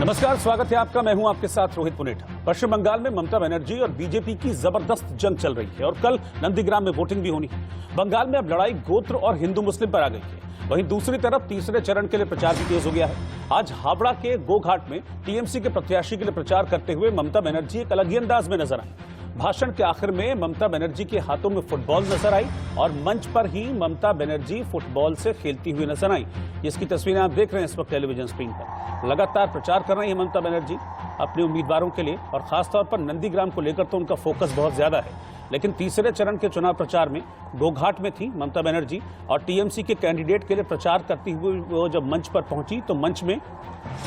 नमस्कार, स्वागत है आपका। मैं हूं आपके साथ रोहित पुनेठा। पश्चिम बंगाल में ममता बनर्जी और बीजेपी की जबरदस्त जंग चल रही है और कल नंदीग्राम में वोटिंग भी होनी है। बंगाल में अब लड़ाई गोत्र और हिंदू मुस्लिम पर आ गई है। वहीं दूसरी तरफ तीसरे चरण के लिए प्रचार भी तेज हो गया है। आज हावड़ा के गोघाट में टीएमसी के प्रत्याशी के लिए प्रचार करते हुए ममता बनर्जी एक अलग ही अंदाज में नजर आई। भाषण के आखिर में ममता बनर्जी के हाथों में फुटबॉल नजर आई और मंच पर ही ममता बनर्जी फुटबॉल से खेलती हुई नजर आई। इसकी तस्वीरें आप देख रहे हैं इस वक्त टेलीविजन स्क्रीन पर। लगातार प्रचार कर रही है ममता बनर्जी अपने उम्मीदवारों के लिए और खासतौर पर नंदीग्राम को लेकर तो उनका फोकस बहुत ज्यादा है। लेकिन तीसरे चरण के चुनाव प्रचार में गोघाट में थी ममता बनर्जी और टीएमसी के कैंडिडेट के लिए प्रचार करती हुई वो जब मंच पर पहुंची तो मंच में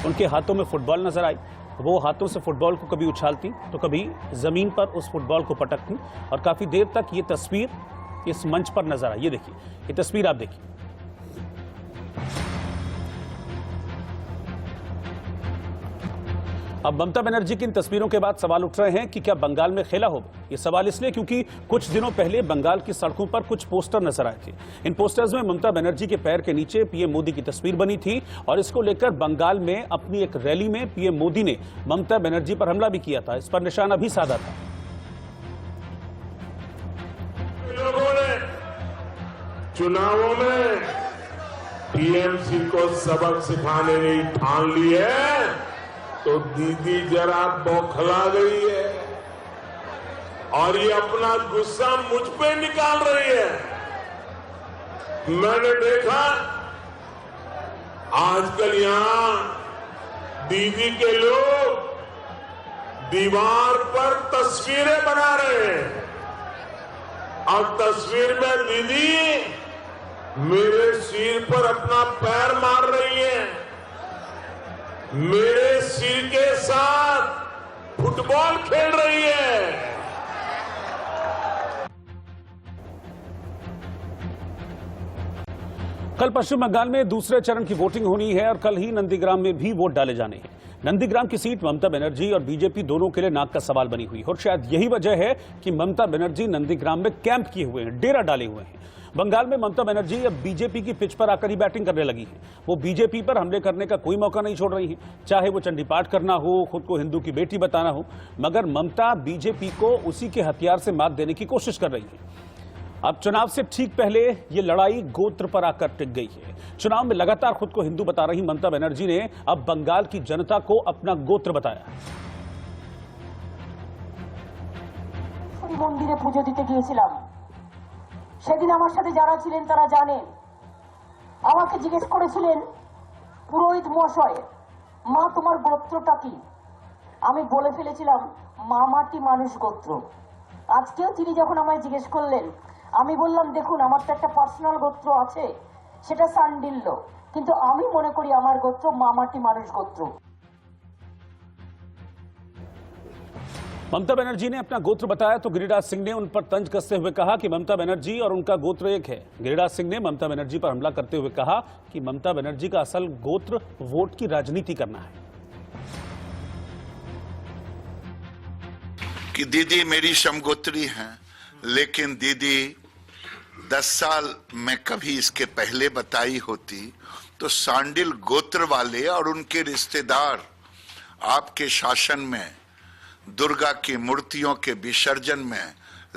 उनके हाथों में फुटबॉल नजर आई। वो हाथों से फुटबॉल को कभी उछालती तो कभी जमीन पर उस फुटबॉल को पटकती और काफी देर तक ये तस्वीर इस मंच पर नजर आई। ये देखिए, ये तस्वीर आप देखिए। अब ममता बनर्जी की इन तस्वीरों के बाद सवाल उठ रहे हैं कि क्या बंगाल में खेला होगा। ये सवाल इसलिए क्योंकि कुछ दिनों पहले बंगाल की सड़कों पर कुछ पोस्टर नजर आए थे। इन पोस्टर्स में ममता बनर्जी के पैर के नीचे पीएम मोदी की तस्वीर बनी थी और इसको लेकर बंगाल में अपनी एक रैली में पीएम मोदी ने ममता बनर्जी पर हमला भी किया था, इस पर निशाना भी साधा था। लोगों ने चुनावों में टीएमसी को सबक सिखाने की ठान ली है तो दीदी जरा बौखला गई है और ये अपना गुस्सा मुझ पे निकाल रही है। मैंने देखा आजकल यहां दीदी के लोग दीवार पर तस्वीरें बना रहे हैं और तस्वीर में दीदी मेरे सिर पर अपना पैर मार रही है, मेरे सिर के साथ फुटबॉल खेल रही है। कल पश्चिम बंगाल में दूसरे चरण की वोटिंग होनी है और कल ही नंदीग्राम में भी वोट डाले जाने हैं। नंदीग्राम की सीट ममता बनर्जी और बीजेपी दोनों के लिए नाक का सवाल बनी हुई और शायद यही वजह है कि ममता बनर्जी नंदीग्राम में कैंप किए हुए हैं, डेरा डाले हुए हैं। बंगाल में ममता बनर्जी अब बीजेपी की पिच पर आकर ही बैटिंग करने लगी है। वो बीजेपी पर हमले करने का कोई मौका नहीं छोड़ रही है, चाहे वो चंडी पाठ करना हो, खुद को हिंदू की बेटी बताना हो, मगर ममता बीजेपी को उसी के हथियार से मात देने की कोशिश कर रही है। अब चुनाव से ठीक पहले ये लड़ाई गोत्र पर आकर टिक गई है। चुनाव में लगातार खुद को हिंदू बता रही ममता बनर्जी ने अब बंगाल की जनता को अपना गोत्र बताया। मंदिरे পুজো দিতে গিয়েছিলাম, সেদিন আমার সাথে যারা ছিলেন তারা জানেন। আমাকে জিজ্ঞেস করেছিলেন পুরোহিত মশাই, মা তোমার গোত্রটা কি? আমি বলে ফেলেছিলাম মামাটি মানুষ গোত্র। আজকেও তিনি যখন আমায় জিজ্ঞেস করলেন আমি বললাম দেখুন আমার তো একটা পার্সোনাল গোত্র আছে, সেটা সান্ডিল্য, কিন্তু আমি মনে করি আমার গোত্র মামাটি মানুষ গোত্র। ममता बनर्जी ने अपना गोत्र बताया तो गिरिराज सिंह ने उन पर तंज कसते हुए कहा कि ममता बनर्जी और उनका गोत्र एक है। गिरिराज सिंह ने ममता बनर्जी पर हमला करते हुए कहा कि ममता बनर्जी का असल गोत्र वोट की राजनीति करना है। कि दीदी मेरी समगोत्री हैं, लेकिन दीदी 10 साल में कभी इसके पहले बताई होती तो सांडिल गोत्र वाले और उनके रिश्तेदार आपके शासन में दुर्गा की मूर्तियों के विसर्जन में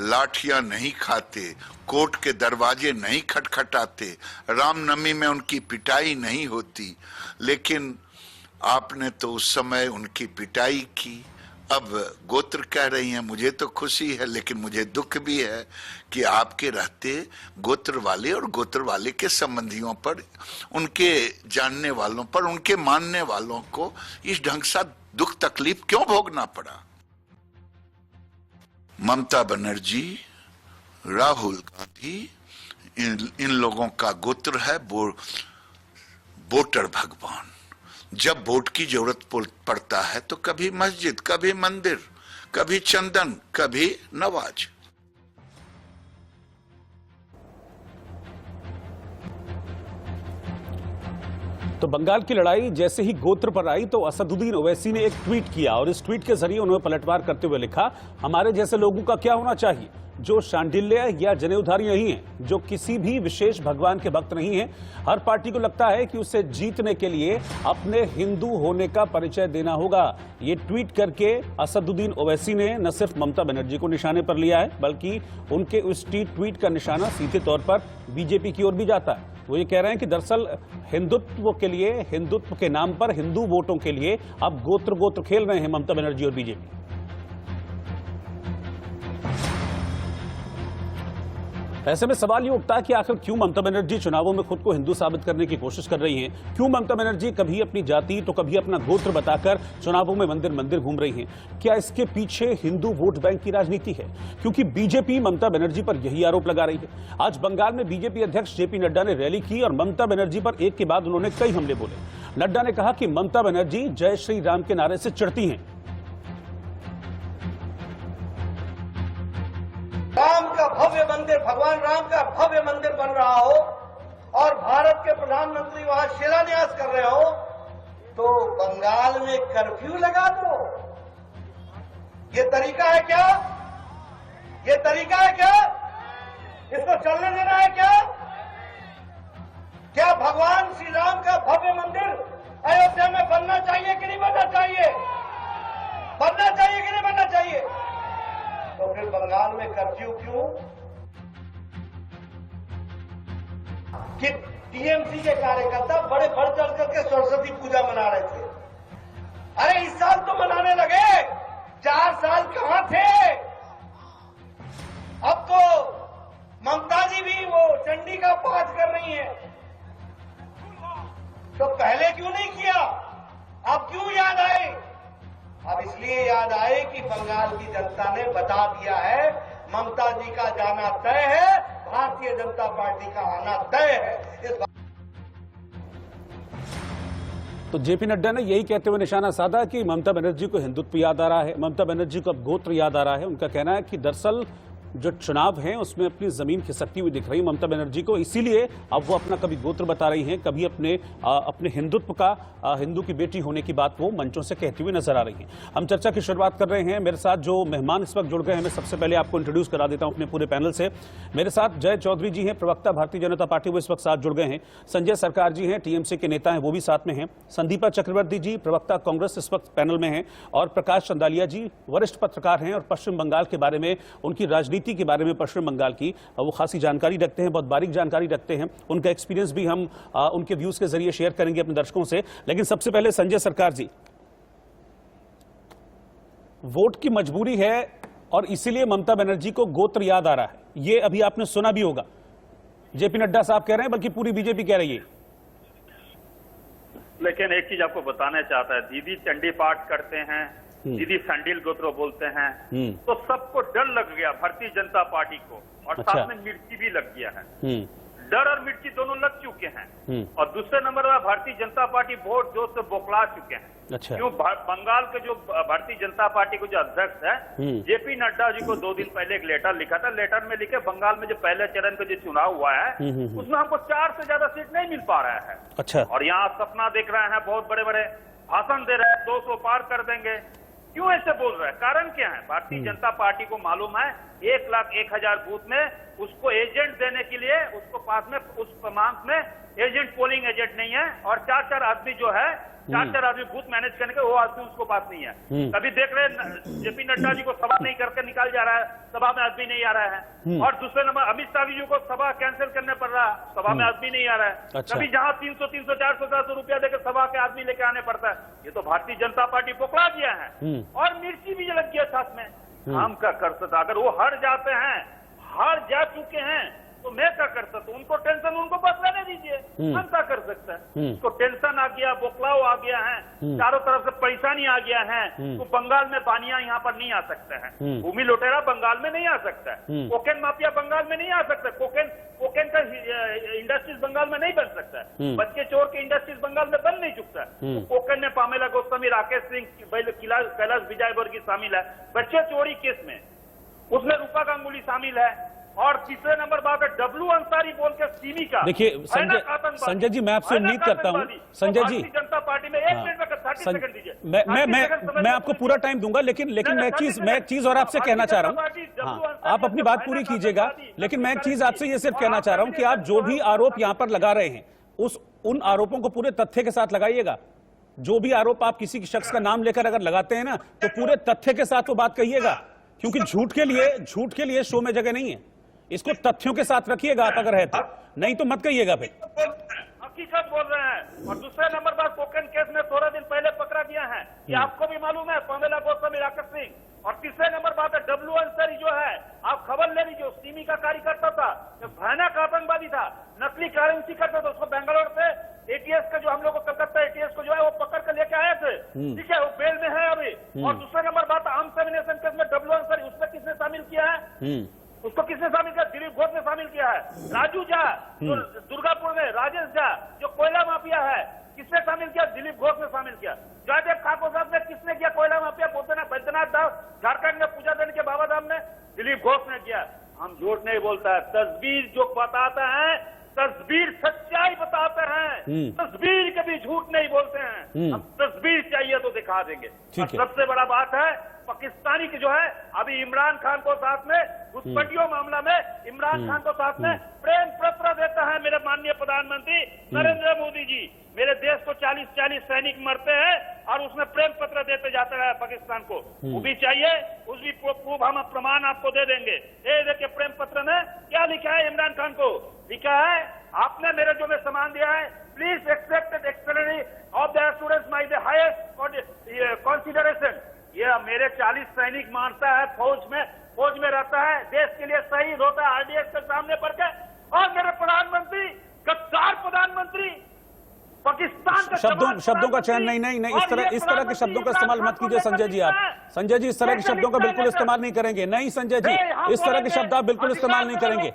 लाठियां नहीं खाते, कोर्ट के दरवाजे नहीं खटखटाते, रामनवमी में उनकी पिटाई नहीं होती, लेकिन आपने तो उस समय उनकी पिटाई की। अब गोत्र कह रही हैं, मुझे तो खुशी है लेकिन मुझे दुख भी है कि आपके रहते गोत्र वाले और गोत्र वाले के संबंधियों पर, उनके जानने वालों पर, उनके मानने वालों को इस ढंग से दुख तकलीफ क्यों भोगना पड़ा। ममता बनर्जी, राहुल गांधी, इन लोगों का गोत्र है वोटर भगवान। जब वोट की जरूरत पड़ता है तो कभी मस्जिद, कभी मंदिर, कभी चंदन, कभी नवाज। तो बंगाल की लड़ाई जैसे ही गोत्र पर आई तो असदुद्दीन ओवैसी ने एक ट्वीट किया और इस ट्वीट के जरिए उन्होंने पलटवार करते हुए लिखा, हमारे जैसे लोगों का क्या होना चाहिए जो शांडिल्य या जनेऊधारी नहीं है, जो किसी भी विशेष भगवान के भक्त नहीं है। हर पार्टी को लगता है कि उसे जीतने के लिए अपने हिंदू होने का परिचय देना होगा। ये ट्वीट करके असदुद्दीन ओवैसी ने न सिर्फ ममता बनर्जी को निशाने पर लिया है बल्कि उनके उस ट्वीट का निशाना सीधे तौर पर बीजेपी की ओर भी जाता है। वो ये कह रहे हैं कि दरअसल हिंदुत्व के लिए, हिंदुत्व के नाम पर हिंदू वोटों के लिए अब गोत्र खेल रहे हैं ममता बनर्जी और बीजेपी। ऐसे में सवाल ये उठता है कि आखिर क्यों ममता बनर्जी चुनावों में खुद को हिंदू साबित करने की कोशिश कर रही हैं? क्यों ममता बनर्जी कभी अपनी जाति तो कभी अपना गोत्र बताकर चुनावों में मंदिर मंदिर घूम रही हैं? क्या इसके पीछे हिंदू वोट बैंक की राजनीति है? क्योंकि बीजेपी ममता बनर्जी पर यही आरोप लगा रही है। आज बंगाल में बीजेपी अध्यक्ष जेपी नड्डा ने रैली की और ममता बनर्जी पर एक के बाद उन्होंने कई हमले बोले। नड्डा ने कहा कि ममता बनर्जी जय श्री राम के नारे से चिढ़ती हैं। राम का भव्य मंदिर, भगवान राम का भव्य मंदिर बन रहा हो और भारत के प्रधानमंत्री वहां शिलान्यास कर रहे हो तो बंगाल में कर्फ्यू लगा दो। ये तरीका है क्या? ये तरीका है क्या? इसको चलने देना है क्या? क्या भगवान श्री राम का भव्य मंदिर अयोध्या में बनना चाहिए कि नहीं बनना चाहिए? बनना चाहिए कि नहीं बनना चाहिए? तो फिर बंगाल में कर्फ्यू क्यों? कि टीएमसी के कार्यकर्ता बड़े बढ़ चढ़ करके सरस्वती पूजा मना रहे थे। अरे इस साल तो मनाने लगे, 4 साल कहां थे? अब तो ममता जी भी वो चंडी का पाठ कर रही है, तो पहले क्यों नहीं किया? अब क्यों याद आए? अब इसलिए याद आए कि बंगाल की जनता ने बता दिया है ममता जी का जाना तय है, भारतीय जनता पार्टी का आना तय है। तो जेपी नड्डा ने यही कहते हुए निशाना साधा कि ममता बनर्जी को हिंदुत्व याद आ रहा है, ममता बनर्जी को अब गोत्र याद आ रहा है। उनका कहना है कि दरअसल जो चुनाव है उसमें अपनी जमीन खिसकती हुई दिख रही ममता बनर्जी को, इसीलिए अब वो अपना कभी गोत्र बता रही हैं, कभी अपने हिंदुत्व का, हिंदू की बेटी होने की बात वो मंचों से कहती हुई नजर आ रही हैं। हम चर्चा की शुरुआत कर रहे हैं। मेरे साथ जो मेहमान इस वक्त जुड़ गए हैं, मैं सबसे पहले आपको इंट्रोड्यूस करा देता हूं अपने पूरे पैनल से। मेरे साथ जय चौधरी जी हैं, प्रवक्ता भारतीय जनता पार्टी, वो इस वक्त साथ जुड़ गए हैं। संजय सरकार जी हैं, टीएमसी के नेता हैं, वो भी साथ में हैं। संदीपा चक्रवर्ती जी, प्रवक्ता कांग्रेस, इस वक्त पैनल में हैं। और प्रकाश चंदालिया जी, वरिष्ठ पत्रकार हैं और पश्चिम बंगाल के बारे में, उनकी राजनीति के बारे में, पश्चिम बंगाल की वो खासी जानकारी रखते हैं, बहुत बारीक जानकारी रखते हैं। उनका एक्सपीरियंस भी हम उनके व्यूज के जरिए शेयर करेंगे अपने दर्शकों से। लेकिन सबसे पहले संजय सरकार जी, वोट की मजबूरी है और इसीलिए ममता बनर्जी को गोत्र याद आ रहा है, ये अभी आपने सुना भी होगा। जेपी नड्डा साहब कह रहे हैं, बल्कि पूरी बीजेपी कह रही है। लेकिन एक चीज आपको बताना चाहता है, दीदी चंडी पाठ करते हैं, दीदी संडिल गोत्र बोलते हैं, तो सबको डर लग गया भारतीय जनता पार्टी को, और अच्छा। साथ में मिर्ची भी लग गया है। डर और मिर्ची दोनों लग चुके हैं। और दूसरे नंबर पर भारतीय जनता पार्टी बहुत जोर से बौखला चुके हैं। अच्छा। क्यों? बंगाल के जो भारतीय जनता पार्टी के जो अध्यक्ष है जेपी नड्डा जी को 2 दिन पहले एक लेटर लिखा था। लेटर में लिखे बंगाल में जो पहले चरण का जो चुनाव हुआ है उसमें हमको 4 से ज्यादा सीट नहीं मिल पा रहा है। अच्छा। और यहाँ सपना देख रहे हैं, बहुत बड़े बड़े भाषण दे रहे हैं, 200 पार कर देंगे। क्यों ऐसे बोल रहे हैं? कारण क्या है? भारतीय जनता पार्टी को मालूम है 1,01,000 बूथ में उसको एजेंट देने के लिए उसको पास में उस क्रमांक में एजेंट, पोलिंग एजेंट नहीं है, और 4-4 आदमी जो है, 4-4 आदमी बूथ मैनेज करने के, वो आदमी उसको पास नहीं है। कभी देख रहे हैं जेपी नड्डा जी को सभा नहीं करके निकाल जा रहा है, सभा में आदमी नहीं आ रहा है। और दूसरे नंबर अमित शाह जी को सभा कैंसिल करने पड़ रहा है, सभा में आदमी नहीं आ रहा है। अच्छा। कभी जहां 300, 400 रुपया देकर सभा के आदमी लेके आने पड़ता है। ये तो भारतीय जनता पार्टी पकड़ा दिया है। और मिर्ची भी लग गया साथ में। हम क्या कर सकते? अगर वो हार जाते हैं, हार जा चुके हैं, तो मैं क्या कर सकता हूँ? उनको टेंशन, उनको बस रहने दीजिए। हम क्या कर सकते हैं? उसको टेंशन आ गया, बौखलाव आ गया है, चारों तरफ से परेशानी आ गया है। तो बंगाल में बानिया यहाँ पर नहीं आ सकते हैं, भूमि लुटेरा बंगाल में नहीं आ सकता है, कोकेन माफिया बंगाल में नहीं आ सकता, कोकेन का इंडस्ट्रीज बंगाल में नहीं बन सकता है, बच्चे चोर के इंडस्ट्रीज बंगाल में बन नहीं चुकता है। कोकेन में पामेला गोस्वामी, राकेश सिंह, कैलाश विजयवर्गीय शामिल है बच्चे चोरी केस में, उसमें रूपा गांगुली शामिल है, और तीसरे नंबर बात है डब्लू अंसारी बोल के सीमी का। देखिए संजय जी, मैं आपसे उम्मीद करता हूं, संजय जी, भारतीय जनता पार्टी में 1 मिनट में 30 सेकंड दीजिए। मैं आपको पूरा टाइम दूंगा, लेकिन मैं एक चीज और आपसे कहना चाह रहा हूं। हाँ, आप अपनी बात पूरी कीजिएगा, लेकिन मैं एक चीज आपसे ये सिर्फ कहना चाह रहा हूं कि आप जो भी आरोप यहां पर लगा रहे हैं उन आरोपों को पूरे तथ्य के साथ लगाइएगा। जो भी आरोप आप किसी शख्स का नाम लेकर अगर लगाते हैं ना, तो पूरे तथ्य के साथ वो बात कहिएगा, क्योंकि झूठ के लिए शो में जगह नहीं है। इसको तथ्यों के साथ रखिएगा आप अगर है तो, नहीं तो मत कहिएगा फिर। हकीकत बोल रहे हैं। और दूसरे नंबर पर कोकेन केस में थोड़े दिन पहले पकड़ा गया है, ये आपको भी मालूम है, पमेला गोस्वामी, राकेश सिंह। और तीसरे नंबर बात है डब्लू अंसारी जो है, आप खबर ले लीजिए, सीमी का कार्यकर्ता था, भयानक आतंकवादी था, नकली करेंसी करता था, उसको बेंगलोर से एटीएस का जो हम लोग को कलकत्ता एटीएस को जो है वो पकड़ कर लेके आए थे, ठीक है, वो बेल में है अभी। और दूसरे नंबर बात आर्म्स एमिनेशन केस में डब्लू अंसारी, उसमें किसने शामिल किया है? उसको किसने शामिल किया? दिलीप घोष ने शामिल किया है। राजू झा जो दुर्गापुर में, राजेश झा जो कोयला माफिया है, किसने शामिल किया? दिलीप घोष ने शामिल किया। जयदेव ठाकुर साहब ने किसने किया? कोयला माफिया बैद्यनाथ धाम झारखंड में पूजा देने के बाबा धाम में दिलीप घोष ने किया। हम झूठ नहीं बोलता है, तस्वीर जो बताता है, तस्वीर सच्चाई बताते हैं, तस्वीर कभी झूठ नहीं बोलते हैं। हम तस्वीर चाहिए तो दिखा देंगे। और सबसे बड़ा बात है पाकिस्तानी की जो है, अभी इमरान खान को साथ में घुसपैठियों मामला में इमरान खान को साथ में प्रेम पत्र देता है मेरे माननीय प्रधानमंत्री नरेंद्र मोदी जी। मेरे देश को 40 सैनिक मरते हैं और उसमें प्रेम पत्र देते जाता है पाकिस्तान को। वो भी चाहिए, उस भी प्रूफ हम प्रमाण आपको दे देंगे। ये देखिए प्रेम पत्र में क्या लिखा है इमरान खान को, लिखा है आपने मेरे जो में सामान दिया है, please accept extraordinary of the assurance my the highest consideration. ये मेरे 40 सैनिक मारता है, फौज में रहता है, देश के लिए शहीद होता है आरडीएक्स के सामने पड़ के, और मेरे प्रधानमंत्री, गद्दार प्रधानमंत्री, पाकिस्तान का शब्दों का चयन नहीं इस तरह के शब्दों का इस्तेमाल मत कीजिए संजय जी। आप संजय जी इस तरह के शब्दों का बिल्कुल इस्तेमाल नहीं करेंगे। नहीं संजय जी, इस तरह के शब्द आप बिल्कुल इस्तेमाल नहीं करेंगे।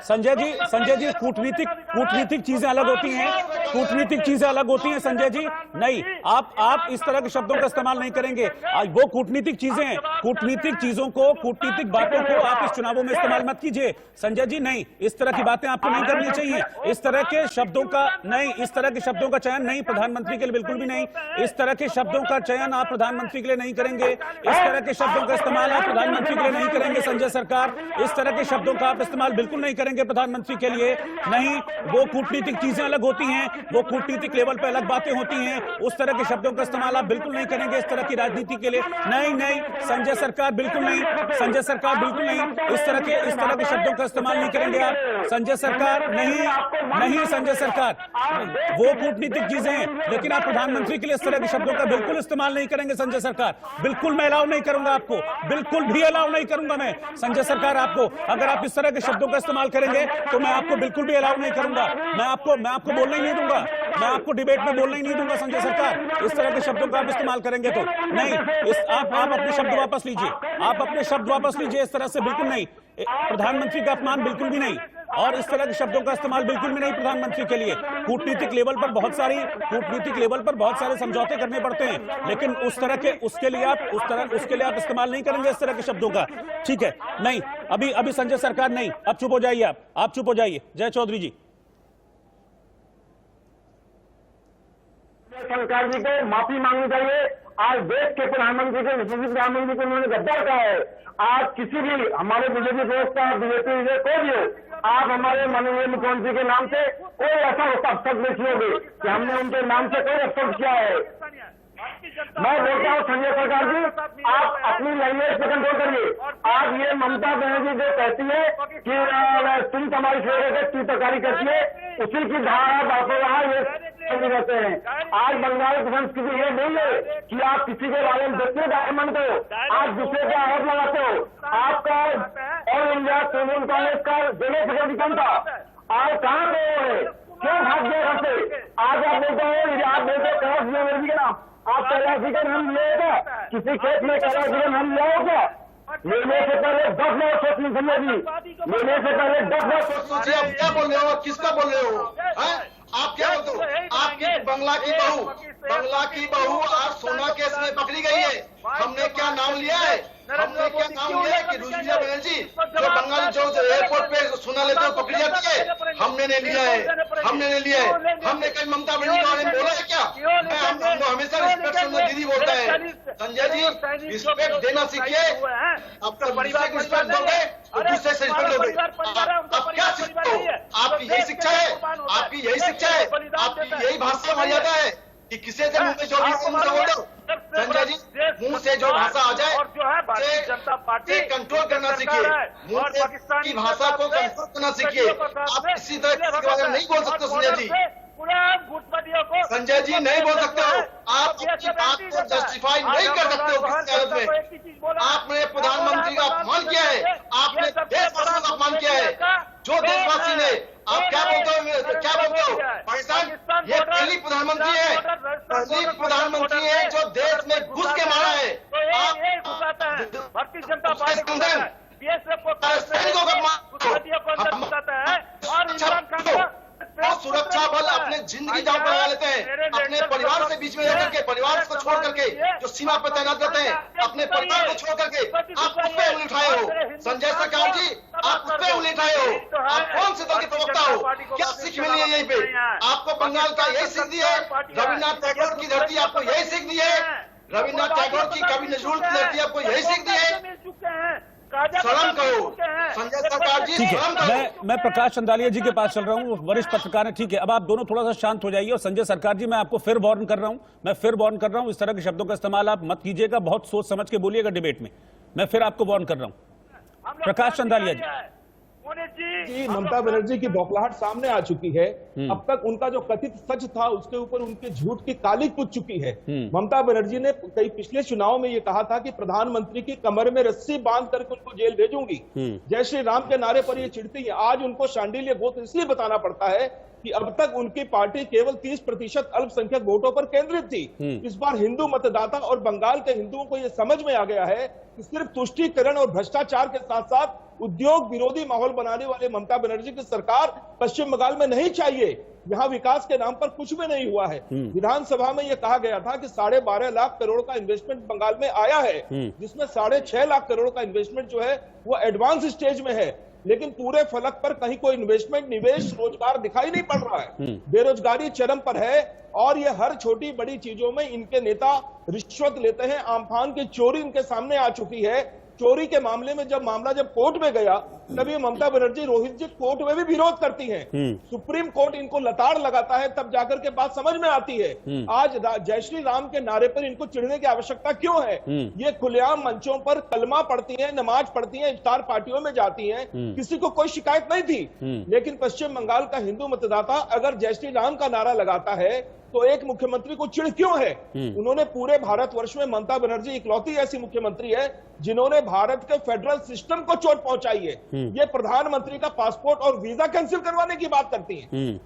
संजय जी कूटनीतिक चीजें अलग होती हैं, कूटनीतिक चीजें अलग होती हैं संजय जी। नहीं, आप इस तरह के शब्दों का इस्तेमाल नहीं करेंगे। आज वो कूटनीतिक चीजें हैं, कूटनीतिक चीजों को, कूटनीतिक बातों को आप इस चुनावों में इस्तेमाल मत कीजिए संजय जी। नहीं, इस तरह की बातें आपको नहीं करनी चाहिए। इस तरह के शब्दों का नहीं, इस तरह के शब्दों का चयन नहीं, प्रधानमंत्री के लिए बिल्कुल भी नहीं। इस तरह के शब्दों का चयन आप प्रधानमंत्री के लिए नहीं करेंगे। इस तरह के शब्दों का इस्तेमाल आप प्रधानमंत्री के लिए नहीं करेंगे संजय सरकार। इस तरह के शब्दों का आप इस्तेमाल बिल्कुल नहीं करेंगे प्रधानमंत्री के लिए। नहीं, वो कूटनीतिक चीजें अलग होती हैं, वो कूटनीतिक लेवल पर अलग बातें होती हैं। उस तरह के शब्दों का इस्तेमाल आप बिल्कुल नहीं करेंगे इस तरह की राजनीति के लिए। नहीं संजय सरकार बिल्कुल नहीं, संजय सरकार बिल्कुल नहीं, इस तरह के शब्दों का इस्तेमाल नहीं करेंगे आप संजय सरकार। नहीं संजय सरकार, वो कूटनीतिक चीजें हैं, लेकिन आप प्रधानमंत्री के लिए इस तरह के शब्दों का बिल्कुल इस्तेमाल नहीं करेंगे संजय सरकार। बिल्कुल मैं अलाउ नहीं करूंगा आपको, बिल्कुल भी अलाउ नहीं करूंगा मैं संजय सरकार आपको। अगर आप इस तरह के शब्दों का इस्तेमाल करेंगे तो मैं आपको बिल्कुल भी अलाउ नहीं करूंगा। मैं आपको बोलने ही नहीं दूंगा, मैं आपको डिबेट में बोलने ही नहीं दूंगा संजय सरकार। इस तरह के शब्दों का आप इस्तेमाल करेंगे तो नहीं। आप अपने शब्द वापस लीजिए, आप अपने शब्द वापस लीजिए। इस तरह से बिल्कुल नहीं, प्रधानमंत्री का अपमान बिल्कुल भी नहीं, और इस तरह के शब्दों का इस्तेमाल बिल्कुल भी नहीं प्रधानमंत्री के लिए। कूटनीतिक लेवल पर बहुत सारे समझौते करने पड़ते हैं, लेकिन उसके लिए आप इस्तेमाल नहीं करेंगे इस तरह के शब्दों का, ठीक है? नहीं, अभी संजय सरकार नहीं, अब चुप हो जाइए, आप चुप हो जाइए। जय चौधरी जी। सरकार जी को माफी मांगनी चाहिए। आज देश के प्रधानमंत्री को, यशस्वी प्रधानमंत्री को उन्होंने गद्दार कहा है। आज किसी भी हमारे बीजेपी दोस्त का, बीजेपी कोई भी हो, आप हमारे माननीय मुख्यमंत्री के नाम से कोई ऐसा शब्द नहीं किए कि हमने उनके नाम से कोई शब्द किया है। मैं बोलता हूँ संजय सरकार जी, आप अपनी लैंग्वेज पे कंट्रोल करिए। आप ये ममता बनर्जी जो कहती है कि तुम तुम्हारी फेवरेट की तकारी करती है, उसी की धारा बातों रहा ये रहते हैं। आज बंगाल की संस्कृति ये नहीं है कि आप किसी के बारे में दूसरे बारे मानते हो, आप दूसरे पे आरोप लगाते हो। आपका ऑल इंडिया तृणमूल कांग्रेस का जनरल सेक्रेटरी कौन था? आज कहाँ पे है? क्यों भाग गए घर से? आज आप बोलते हो, आप बोलते हो कैलाश विजयवर्गीय के नाम, आप कैलाश विजय हम लिया होगा? किसी खेत में कैलाश विजय हम लिया होगा? लेने से पहले 10 बार सोचनी संजय जी, लेने से पहले 10 बार सोचनी। आप क्या बोल रहे हो? किसका बोल रहे हो? आप क्या बोलते हो? आपकी बंगला की बहू आज सोना केस में पकड़ी गई है। हमने क्या नाम लिया है? हमने आपने क्या काम किया कि रुजिया बनर्जी जो बंगाल जो एयरपोर्ट पे सुना लेते हो पकड़ जाती है, हमने नहीं लिया है, हमने नहीं लिया है। हमने कहीं ममता बनर्जी के बारे में बोला है क्या? हमको हमेशा रिस्पेक्ट सुनना दीदी बोलता है। संजय जी रिस्पेक्ट देना सीखिए। आपका दूसरे को रिस्पेक्ट दोगे तो दूसरे से रिस्पेक्ट दोगे। आप क्या सीखते हो? आपकी यही शिक्षा है, आपकी यही शिक्षा है, आपकी यही भाषा मर्यादा है कि किसी से मुंह में जो मुंह से बोल दो। संजय जी मुंह से जो भाषा आ जाए उसे कंट्रोल करना सीखिए। मुंह की भाषा को कंट्रोल करना सीखिए। आप किसी तरह किसी के बारे में नहीं बोल सकते संजय जी। संजय जी नहीं बोल सकते हो। आप अपनी बात को जस्टिफाई नहीं कर सकते हो किसी हालत में। आपने प्रधानमंत्री का अपमान किया है, आपने देशवासियों का अपमान किया है। जो देशवासी ने आप क्या बोलते हो पाकिस्तान ये पहली प्रधानमंत्री है, पहली प्रधानमंत्री है जो देश में घुस के मारा है। भारतीय जनता पार्टी और सुरक्षा बल अपने जिंदगी जान पर लगा लेते हैं, अपने परिवार से बीच में रहकर के, परिवार को छोड़ करके जो सीमा पर तैनात रहते हैं, अपने परिवार को छोड़ करके आप उस पे उंगली उठाए हो। संजय सरकार जी आप उस पे उंगली उठाए हो। आप कौन से दल के प्रवक्ता हो? क्या सीख मिली है यहीं पे? आपको बंगाल का यही सीख दी है? रविन्द्रनाथ टैगोर की धरती आपको यही सीख दी है? रविन्द्रनाथ टैगोर की कवि नजरुल की धरती आपको यही सीख दी है? शर्म करो संजय सरकार जी, शर्म करो। मैं प्रकाश चंदालिया जी के पास चल रहा हूँ, वरिष्ठ पत्रकार है। ठीक है, अब आप दोनों थोड़ा सा शांत हो जाइए। और संजय सरकार जी मैं आपको फिर वार्न कर रहा हूँ, इस तरह के शब्दों का इस्तेमाल आप मत कीजिएगा, बहुत सोच समझ के बोलिएगा डिबेट में। मैं फिर आपको वार्न कर रहा हूँ। प्रकाश चंदालिया जी। कि ममता बनर्जी की बौखलाहट सामने आ चुकी है। अब तक उनका जो कथित सच था उसके ऊपर उनके झूठ की काली कुछ चुकी है। ममता बनर्जी ने कई पिछले चुनाव में ये कहा था कि प्रधानमंत्री की कमर में रस्सी बांध करके उनको जेल भेजूंगी। जय श्री राम के नारे पर ये चिढ़ती है। आज उनको शांडिल्य गोत्र इसलिए बताना पड़ता है कि अब तक उनकी पार्टी केवल 30% अल्पसंख्यक वोटों पर केंद्रित थी। इस बार हिंदू मतदाता और बंगाल के हिंदुओं को यह समझ में आ गया है कि सिर्फ तुष्टीकरण और भ्रष्टाचार के साथ साथ उद्योग विरोधी माहौल बनाने वाले ममता बनर्जी की सरकार पश्चिम बंगाल में नहीं चाहिए। यहाँ विकास के नाम पर कुछ भी नहीं हुआ है। विधानसभा में यह कहा गया था कि 12.5 लाख करोड़ का इन्वेस्टमेंट बंगाल में आया है, जिसमें 6.5 लाख करोड़ का इन्वेस्टमेंट जो है वो एडवांस स्टेज में है। लेकिन पूरे फलक पर कहीं कोई इन्वेस्टमेंट, निवेश, रोजगार दिखाई नहीं पड़ रहा है। बेरोजगारी चरम पर है और ये हर छोटी बड़ी चीजों में इनके नेता रिश्वत लेते हैं। आम्फान की चोरी इनके सामने आ चुकी है। चोरी के मामले में जब कोर्ट में गया तभी ममता बनर्जी रोहित जी कोर्ट में भी विरोध करती हैं। सुप्रीम कोर्ट इनको लताड़ लगाता है, तब जाकर के बात समझ में आती है। आज जय श्री राम के नारे पर इनको चिढ़ने की आवश्यकता क्यों है? ये खुलेआम मंचों पर कलमा पढ़ती हैं, नमाज पढ़ती हैं, इफ्तार पार्टियों में जाती हैं, किसी को कोई शिकायत नहीं थी। लेकिन पश्चिम बंगाल का हिंदू मतदाता अगर जय श्री राम का नारा लगाता है तो एक मुख्यमंत्री को चिढ़ क्यों है? उन्होंने पूरे भारतवर्ष में ममता बनर्जी इकलौती ऐसी मुख्यमंत्री है जिन्होंने भारत के फेडरल सिस्टम को चोट पहुंचाई है। ये प्रधानमंत्री का पासपोर्ट और वीजा कैंसिल करवाने की बात करती हैं।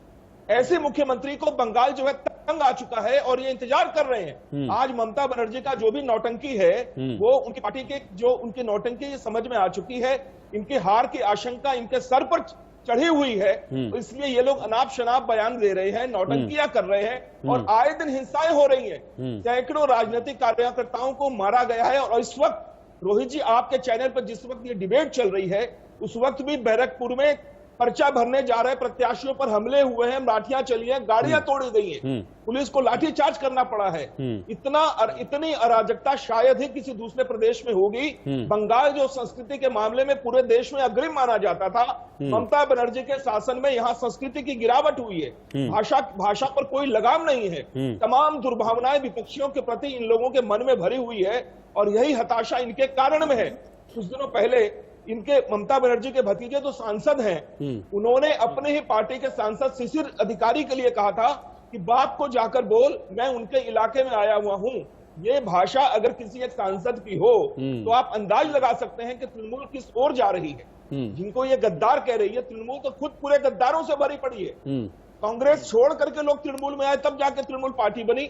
ऐसे मुख्यमंत्री को बंगाल जो है तंग आ चुका है और ये इंतजार कर रहे हैं। आज ममता बनर्जी का जो भी नौटंकी है वो उनकी पार्टी के जो उनकी नौटंकी समझ में आ चुकी है। इनकी हार की आशंका इनके सर पर चढ़ी हुई है, तो इसलिए ये लोग अनाप शनाप बयान दे रहे हैं, नौटंकियां कर रहे हैं और आए दिन हिंसाएं हो रही हैं। सैकड़ों राजनीतिक कार्यकर्ताओं को मारा गया है। और इस वक्त रोहित जी आपके चैनल पर जिस वक्त ये डिबेट चल रही है उस वक्त भी बैरकपुर में पर्चा भरने जा रहे प्रत्याशियों पर हमले हुए हैं, लाठियां चली हैं, गाड़ियां तोड़ी गई हैं, पुलिस को लाठीचार्ज करना पड़ा है। इतनी अराजकता शायद ही किसी दूसरे प्रदेश में होगी। बंगाल जो संस्कृति के मामले में पूरे देश में अग्रिम माना जाता था, ममता बनर्जी के शासन में यहाँ संस्कृति की गिरावट हुई है। भाषा पर कोई लगाम नहीं है। तमाम दुर्भावनाएं विपक्षियों के प्रति इन लोगों के मन में भरी हुई है और यही हताशा इनके कारण में है। कुछ दिनों पहले इनके ममता बनर्जी के भतीजे तो सांसद हैं, उन्होंने अपने ही पार्टी के सांसद शिशिर अधिकारी के लिए कहा था कि बाप को जाकर बोल मैं उनके इलाके में आया हुआ हूं। ये भाषा अगर किसी एक सांसद की हो तो आप अंदाज लगा सकते हैं कि तृणमूल किस ओर जा रही है। जिनको ये गद्दार कह रही है, तृणमूल तो खुद पूरे गद्दारों से भरी पड़ी है। कांग्रेस छोड़ करके लोग तृणमूल में आए तब जाके तृणमूल पार्टी बनी।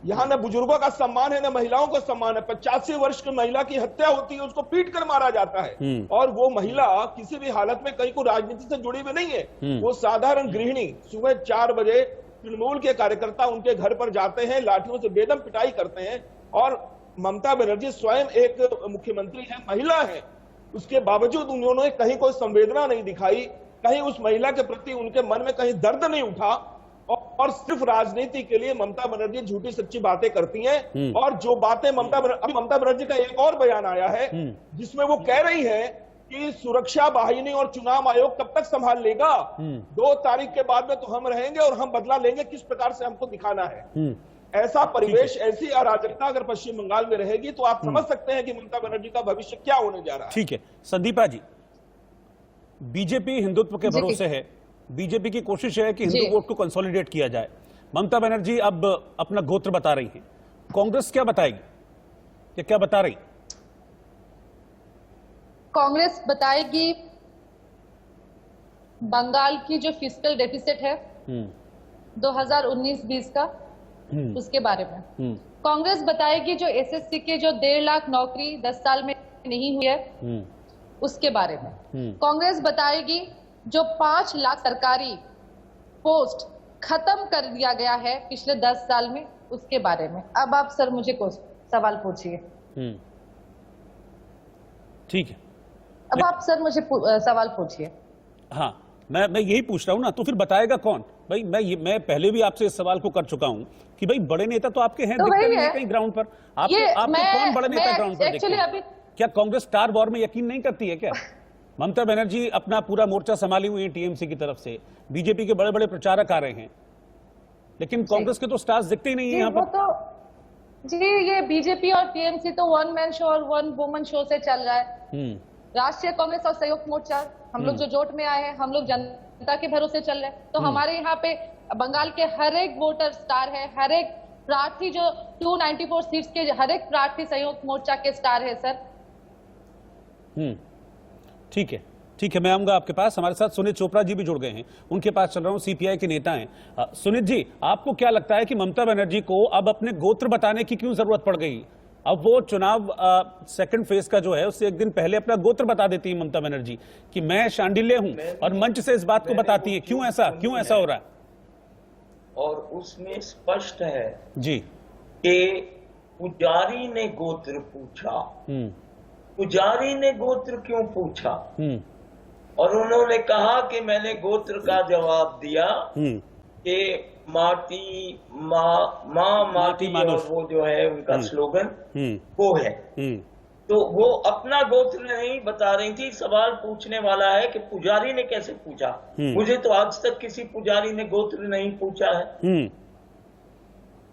यहाँ न बुजुर्गों का सम्मान है न महिलाओं का सम्मान है। 85 वर्ष की महिला की हत्या होती है, उसको पीट कर मारा जाता है और वो महिला किसी भी हालत में कहीं को राजनीति से जुड़ी हुई नहीं है। वो साधारण गृहिणी, सुबह 4 बजे तृणमूल के कार्यकर्ता उनके घर पर जाते हैं, लाठियों से बेदम पिटाई करते हैं और ममता बनर्जी स्वयं एक मुख्यमंत्री है, महिला है, उसके बावजूद उन्होंने कहीं कोई संवेदना नहीं दिखाई, कहीं उस महिला के प्रति उनके मन में कहीं दर्द नहीं उठा, और सिर्फ राजनीति के लिए ममता बनर्जी झूठी सच्ची बातें करती हैं। और जो बातें अभी ममता बनर्जी का एक और बयान आया है जिसमें वो कह रही है कि सुरक्षा वाहिनी और चुनाव आयोग कब तक संभाल लेगा, 2 तारीख के बाद में तो हम रहेंगे और हम बदला लेंगे, किस प्रकार से हमको दिखाना है। ऐसा परिवेश, ऐसी अराजकता अगर पश्चिम बंगाल में रहेगी तो आप समझ सकते हैं कि ममता बनर्जी का भविष्य क्या होने जा रहा है। ठीक है संदीपा जी, बीजेपी हिंदुत्व के भरोसे है, बीजेपी की कोशिश है कि हिंदू वोट को कंसोलिडेट किया जाए। ममता बनर्जी अब अपना गोत्र बता रही है, कांग्रेस क्या बताएगी या क्या बता रही? कांग्रेस बताएगी बंगाल की जो फिस्कल डेफिसिट है 2019-20 का, उसके बारे में। कांग्रेस बताएगी जो एसएससी के जो 1.5 लाख नौकरी 10 साल में नहीं हुई है, उसके बारे में। कांग्रेस बताएगी जो 5 लाख सरकारी पोस्ट खत्म कर दिया गया है पिछले 10 साल में, उसके बारे में। अब आप सर मुझे सवाल पूछिए। ठीक है, अब आप सर मुझे सवाल पूछिए। हाँ, मैं यही पूछ रहा हूं ना, तो फिर बताएगा कौन? भाई मैं पहले भी आपसे इस सवाल को कर चुका हूं कि भाई बड़े नेता तो आपके हैं, तो दिखते नहीं है कहीं ग्राउंड पर। आपको कौन बड़े नेता ग्राउंड पर दिखते हैं? क्या कांग्रेस स्टार वॉर में यकीन नहीं करती है क्या? ममता बनर्जी अपना पूरा मोर्चा संभाली हुई है टीएमसी की तरफ से, बीजेपी के बड़े बड़े प्रचारक आ रहे हैं, लेकिन कांग्रेस के तो स्टार्स दिखते ही नहीं है यहाँ पर। तो जी ये बीजेपी और टीएमसी तो 1 मैन शो और 1 वुमन शो से चल रहा है। राष्ट्रीय कांग्रेस और संयुक्त मोर्चा, हम लोग जो जोट में आए हैं, हम लोग जनता के भरोसे चल रहे हैं। तो हमारे यहाँ पे बंगाल के हर एक वोटर स्टार है, हर एक प्रार्थी जो 294 सीट्स के हर एक प्रार्थी संयुक्त मोर्चा के स्टार है सर। ठीक है, ठीक है, मैं आऊंगा आपके पास। हमारे साथ सुनीत चोपड़ा जी भी जुड़ गए हैं, उनके पास चल रहा हूं, सीपीआई के नेता हैं। सुनीत जी, आपको क्या लगता है कि ममता बनर्जी को अब अपने गोत्र बताने की क्यों जरूरत पड़ गई? अब वो चुनाव सेकंड फेज का जो है उससे एक दिन पहले अपना गोत्र बता देती है ममता बनर्जी कि मैं शांडिल्य हूं, और मंच से इस बात को बताती है। क्यों ऐसा हो रहा है? और उसमें स्पष्ट है जी कि पुजारी ने गोत्र पूछा। पुजारी ने गोत्र क्यों पूछा? और उन्होंने कहा कि मैंने गोत्र का जवाब दिया कि माटी माटी और वो जो है उनका स्लोगन वो है। तो वो अपना गोत्र नहीं बता रही थी। सवाल पूछने वाला है कि पुजारी ने कैसे पूछा। मुझे तो आज तक किसी पुजारी ने गोत्र नहीं पूछा है।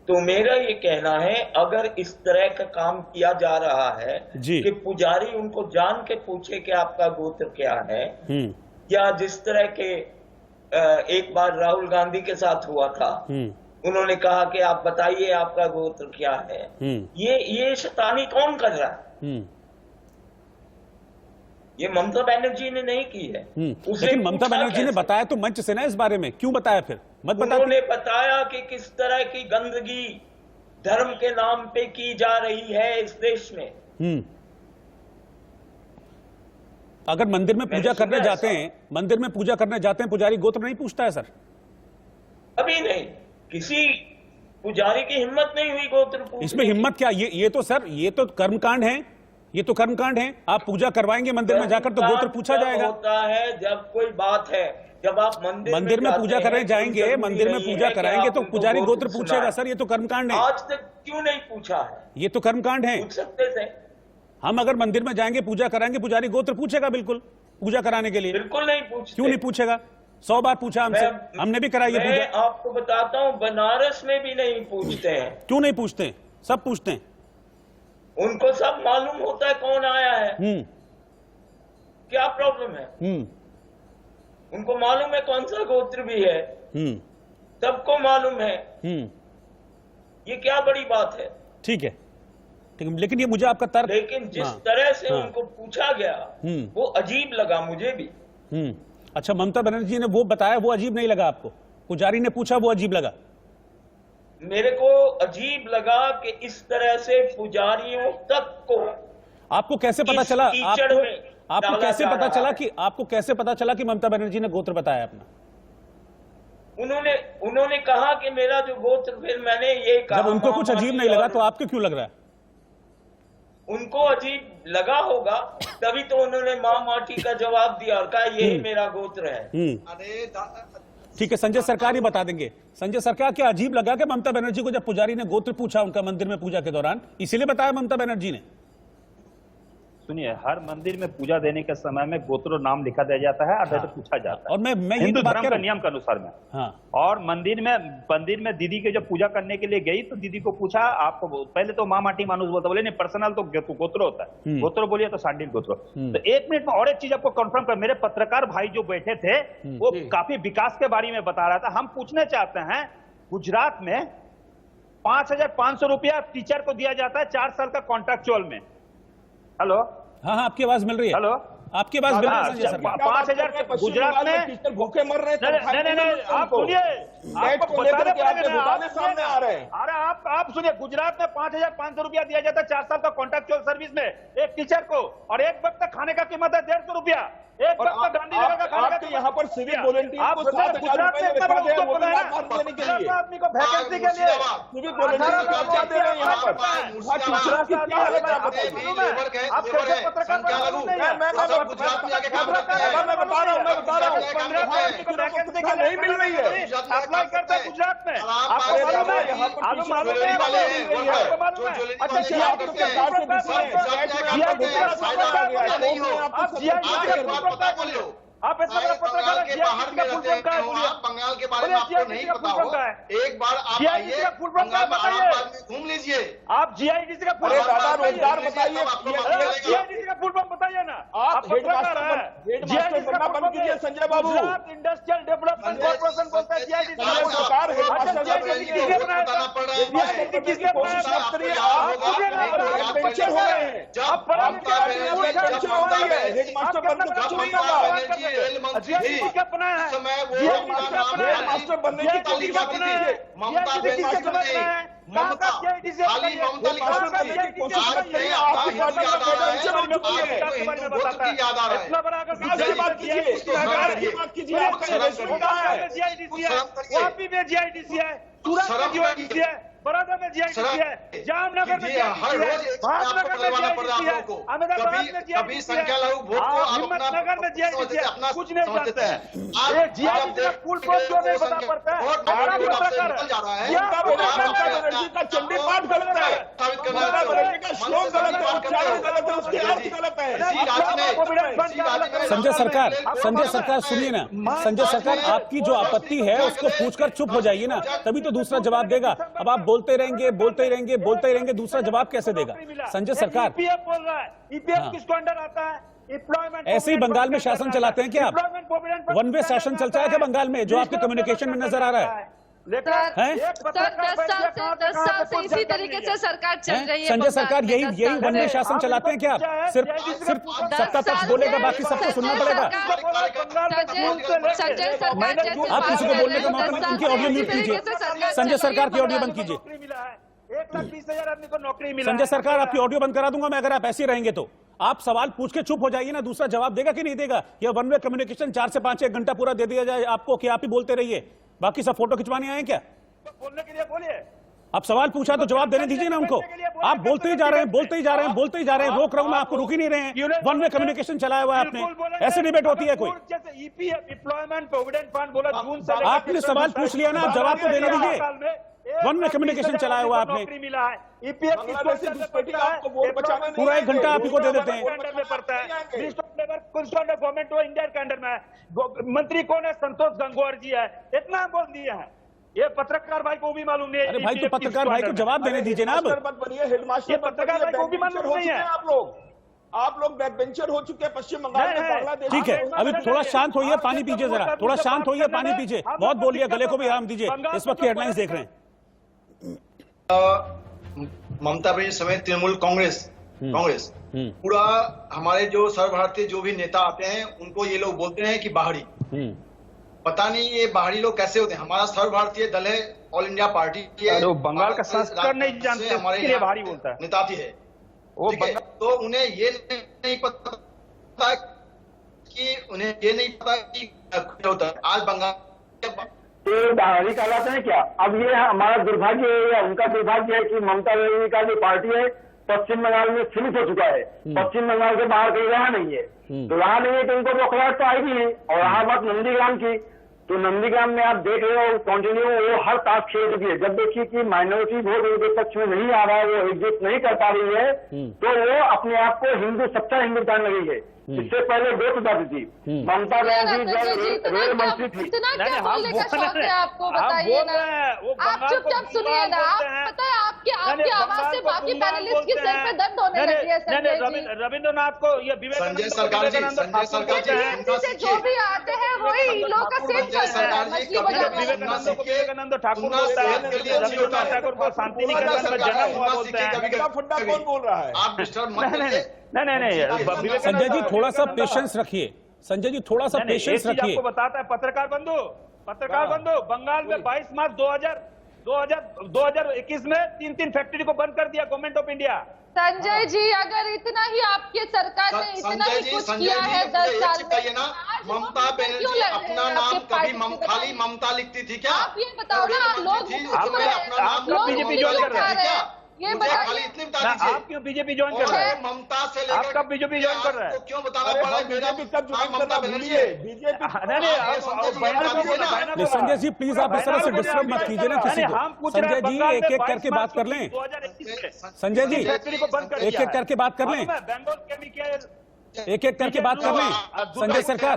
तो मेरा ये कहना है, अगर इस तरह का काम किया जा रहा है कि पुजारी उनको जान के पूछे कि आपका गोत्र क्या है, या जिस तरह के एक बार राहुल गांधी के साथ हुआ था, उन्होंने कहा कि आप बताइए आपका गोत्र क्या है। ये शैतानी कौन कर रहा है? ये ममता बनर्जी ने नहीं की है। लेकिन ममता बनर्जी ने बताया तो मंच से ना इस बारे में, क्यों बताया फिर? मत बता। उन्होंने बताया कि किस तरह की गंदगी धर्म के नाम पे की जा रही है इस देश में। अगर मंदिर में पूजा करने जाते हैं, पुजारी गोत्र नहीं पूछता है सर? अभी नहीं, किसी पुजारी की हिम्मत नहीं हुई गोत्र पूछने। इसमें हिम्मत क्या? ये तो सर, ये तो कर्मकांड है, ये तो कर्मकांड है। आप पूजा करवाएंगे मंदिर में जाकर तो गोत्र पूछा जाएगा। होता है जब कोई बात है, जब आप मंदिर में पूजा करने जाएंगे, मंदिर में पूजा कराएंगे तो पुजारी गोत्र पूछेगा सर। ये तो कर्मकांड है। आज तक क्यों नहीं पूछा है? ये तो कर्मकांड है। पूछ सकते थे। हम अगर मंदिर में जाएंगे, पूजा कराएंगे, पुजारी गोत्र पूछेगा बिल्कुल पूजा कराने के लिए। बिल्कुल नहीं पूछते। क्यों नहीं पूछेगा? 100 बार पूछा हमसे, हमने भी कराई है पूजा। मैं आपको बताता हूँ, बनारस में भी नहीं पूछते हैं। क्यों नहीं पूछते? सब पूछते हैं। उनको सब मालूम होता है कौन आया है। क्या प्रॉब्लम है? उनको मालूम है कौन सा गोत्र भी है, सबको मालूम है। ये क्या बड़ी बात है? ठीक है, लेकिन ये मुझे आपका तर्क, लेकिन जिस तरह से उनको पूछा गया वो अजीब लगा मुझे भी। अच्छा, ममता बनर्जी ने वो बताया, वो अजीब नहीं लगा आपको? पुजारी ने पूछा, वो अजीब लगा? मेरे को अजीब लगा कि इस तरह से पुजारियों तक को आपको कैसे पता चला? आपको कैसे पता चला कि ममता बनर्जी ने गोत्र बताया अपना? उन्होंने कहा कि मेरा जो गोत्र, फिर मैंने ये कहा। जब उनको कुछ अजीब नहीं लगा तो आपको क्यों लग रहा है? उनको अजीब लगा होगा, तभी तो उन्होंने माँ माटी का जवाब दिया और कहा यही मेरा गोत्र है। अरे ठीक है, संजय सरकार ही बता देंगे। संजय सरकार, क्या अजीब लगा कि ममता बनर्जी को जब पुजारी ने गोत्र पूछा उनका मंदिर में पूजा के दौरान, इसीलिए बताया ममता बनर्जी ने? सुनिए, हर मंदिर में पूजा देने के समय में गोत्र नाम लिखा दिया जाता है और तो पूछा जाता है, और मैं हिंदू बात धर्म कर का रहा नियम के अनुसार में। हाँ। और मंदिर में दीदी के जब पूजा करने के लिए गई तो दीदी को पूछा, आपको पहले तो माँ माटी मानुस बोलता, बोले नहीं पर्सनल तो गोत्र होता है, गोत्र बोलिए तो सांडिल गोत्र। तो एक मिनट में और एक चीज आपको कंफर्म कर, मेरे पत्रकार भाई जो बैठे थे वो काफी विकास के बारे में बता रहा था। हम पूछना चाहते हैं, गुजरात में 5,500 रुपया टीचर को दिया जाता है 4 साल का कॉन्ट्रैक्चुअल में। हेलो, हाँ, आपकी आवाज मिल रही है। हेलो, आपकी आवाज मिल रही है संजय सरकार। 5,000 गुजरात में टीचर भूखे मर रहे थे। नहीं, आप सुनिए, आपको बताने पड़ेगा, सामने आ रहे हैं। अरे आप सुनिए, गुजरात में 5,500 रुपया दिया जाता है 4 साल का कॉन्ट्रैक्चुअल सर्विस में एक टीचर को, और एक वक्त तक खाने का कीमत है 150 रुपया। एक वक्त तक गांधीनगर का खाने का यहाँ पर सिविक वॉलंटियर को 7,000 रुपए रखा गया देने के लिए, आदमी को वैकेंसी के लिए सिविक वॉलंटियर को क्या दे रहे हैं यहाँ पर? टीचर की क्या हालत है बताइए। आप कैसे पत्रकार गुजरात में जाके काम करते हैं। मैं बता रहा हूँ वैकेंसी का नहीं मिल रही है, अप्लाई करते हैं गुजरात में। आपको मालूम है, आपको मालूम है, आपको मालूम है। अच्छा, आप बंगाल के बाहर में रहते हैं, बंगाल के बारे में आपको नहीं पता हो, एक बार आप आइए बंगाल में आराम में घूम लीजिए। आप जीआईडीसी का फुल रोजगार बताइए, जीआईडीसी का फुल फॉर्म बताइए ना। आप हेडमास्टर बनना बंद कीजिए संजय बाबू। इंडस्ट्रियल डेवलपमेंट कॉर्पोरेशन बोलता है जीआईडीसी सरकार हेडमास्टर बताना पड़ रहा है, की कोशिश मत करिए। आप पेंशन हो रहे हैं, हेडमास्टर बनने का छोड़िएगा। रेल मंत्री थी, इस समय वो मास्टर बनने की कोशिश कीजिए। ममता बनर्जी, ममता खाली ममता लिखा करती है। आज से आपको हिंदू याद आ रहा है, हिंदू गोत्र की याद आ रहा है। बात कीजिए, वापी में जीआईडीसी है, सूरत में जीआईडीसी है, बड़ौदा में जीआईडीसी है, जामनगर में हर रोज भावनगर में जीआईडीसी है, अहमदाबाद में कभी जीआईडीसी है, संख्या लघु भोट को आप हिम्मतनगर में जीआईडीसी है, अपना कुछ नहीं जानते हैं। आज ये जीआईडीसी का फुल फॉर्म क्यों नहीं पता पड़ता है? हमारा पत्रकार निकल जा रहा है। ममता बनर्जी का चंडी पाठ गलत है, साबित करना ममता बनर्जी का श्लोक गलत है, उच्चारण गलत है, उसकी अर्थ गलत है। संजय सरकार सुनिए ना, संजय सरकार, आपकी जो आपत्ति है उसको पूछकर चुप हो जाइए ना, तभी तो दूसरा जवाब देगा। अब आप बोलते रहेंगे, दूसरा जवाब कैसे देगा? संजय सरकार, ईपीएफ बोल रहा है, ईपीएफ किसको अंडर आता है? एम्प्लॉयमेंट ऐसे ही बंगाल में शासन चलाते हैं क्या आप? वन वे शासन चलता है क्या बंगाल में, जो आपके कम्युनिकेशन में नजर आ रहा है? सर 10 साल से इसी तरीके से सरकार चल रही है। संजय सरकार, यही वन वे शासन चलाते हैं क्या आप? सिर्फ सत्ता पक्ष बोलेगा, बाकी सबको सुनना पड़ेगा। संजय सरकार जैसे आप किसी को बोलने का मौका नहीं, उनकी ऑडियो म्यूट कीजिए। संजय सरकार की ऑडियो बंद कीजिए। 1,20,000 आदमी को नौकरी मिला। संजय सरकार, आपकी ऑडियो बंद करा दूंगा मैं अगर आप ऐसे रहेंगे तो। आप सवाल पूछ के चुप हो जाइए ना, दूसरा जवाब देगा कि नहीं देगा? या वन वे कम्युनिकेशन 4 से 5 1 घंटा पूरा दे दिया जाए आपको कि आप ही बोलते रहिए, बाकी सब फोटो खिंचवाने आए क्या? बोलने के लिए बोलिए। आप सवाल पूछा तो जवाब देने दीजिए ना उनको। आप बोलते ही जा रहे हैं, रोक रहा हूं मैं आपको, रुक ही नहीं रहे हैं। वन वे कम्युनिकेशन चलाया हुआ है आपने, ऐसी डिबेट होती है कोई? जैसे ईपीएफ एम्प्लॉयमेंट प्रोविडेंट फंड बोला जून से, आपने सवाल पूछ लिया ना, आप जवाब तो देने दीजिए। वन में कम्युनिकेशन चलाया हुआ आपने, नौकरी मिला है, ईपीएफ आपको वोट बचाना पूरा 1 घंटा आप ही को दे देते हैं। में पड़ता है, minister of labour constituent of government वो इंडिया के अंडर में है। मंत्री कौन है? संतोष गंगवार जी है। इतना बोल दिए हैं, ये पत्रकार भाई को भी मालूम नहीं है। अरे भाई, तो पत्रकार भाई को जवाब देने दीजिए ना। अब हेडमास्टर पत्रकार भाई को भी मालूम नहीं है। आप लोग बैक बेंचर हो चुके हैं पश्चिम बंगाल में, बांग्लादेश। ठीक है, अभी थोड़ा शांत होइए, पानी पीजिए जरा, थोड़ा शांत होइए, पानी पीजिए। बहुत बोल लिया, गले को भी आराम दीजिए। इस वक्त की हेडलाइंस देख रहे हैं। ममता बनर्जी समेत तृणमूल कांग्रेस पूरा हमारे जो सर्वभारतीय जो भी नेता आते हैं उनको ये लोग बोलते हैं कि बाहरी। पता नहीं ये बाहरी लोग कैसे होते हैं। हमारा सर्वभारतीय दल है, ऑल इंडिया पार्टी है, बंगाल का संस्कार नहीं जानते, हमारे इसलिए बाहरी बोलता है। नेता है वो, तो उन्हें ये नहीं पता कि उन्हें ये नहीं पता कि होता है। आज बंगाल ये बाहरी कहलाते हैं क्या? अब ये हमारा दुर्भाग्य है या उनका दुर्भाग्य है कि ममता बनर्जी का जो पार्टी है पश्चिम बंगाल में सीमित हो चुका है। पश्चिम बंगाल के बाहर कहीं रहा नहीं है, तो रहा नहीं है तो उनको बौखलाहट तो आएगी ही। और रहा बात नंदीग्राम की, तो नंदीग्राम में आप देख रहे हो कंटिन्यू वो हर ताश खेल चुकी है। जब देखिए कि माइनॉरिटी वोट उनके पक्ष में नहीं आ रहा है, वो एग्जिस्ट नहीं कर पा रही है, तो वो अपने आप को हिंदू सच्चा हिंदू बताने लगी है। इससे पहले दो बताती थी ममता बनर्जी जब रेल मंत्री थी। इतना क्या बोलने का शौक है आपको, बताइए ना। आप चुपचाप सुनिए ना। आप पता है आपकी आवाज से बाकी पैनलिस्ट की सिर पे दर्द होने लगी है। रविंद्रनाथ को ये संजय सरकार जी, संजय सरकार जी, से जो भी आते हैं वही इन लोग का सेम संजय सरकार जी, विवेकानंद ठाकुर बोलता है, रविंद्रनाथ ठाकुर को शांति निकेतन में जन्म हुआ बोलते हैं। फुड्डा कौन बोल रहा है? आप डिस्टर्ब मत कीजिए। नहीं, संजय जी थोड़ा सा पेशेंस रखिए। संजय जी थोड़ा सा पेशेंस रखिए। आपको बताता है पत्रकार बंधु, बंगाल में 22 मार्च 2021 में 3 फैक्ट्री को बंद कर दिया government of India. Sanjay ji अगर इतना ही आपके सरकार ने इतना ही कुछ किया है 10 साल में, ना ममता बनर्जी अपना नाम कभी खाली ममता लिखती थी क्या? आप ये बताओ ना, लोग बीजेपी ज्वाइन कर रहे हैं, ये खाली इतनी बता दीजिए। आप क्यों बीजेपी ज्वाइन कर रहे हैं? ममता से लेकर आप कब बीजेपी ज्वाइन कर रहे हैं? क्यों बताना पड़ा? बीजेपी कब ज्वाइन करना भूलिए। बीजेपी नहीं संजय जी प्लीज आप इस तरह से डिस्टर्ब मत कीजिए ना किसी को। संजय जी एक एक करके बात कर लें। संजय जी एक एक करके बात कर लें, बेंगोल केमिकल एक एक करके बात कर लें। संजय सरकार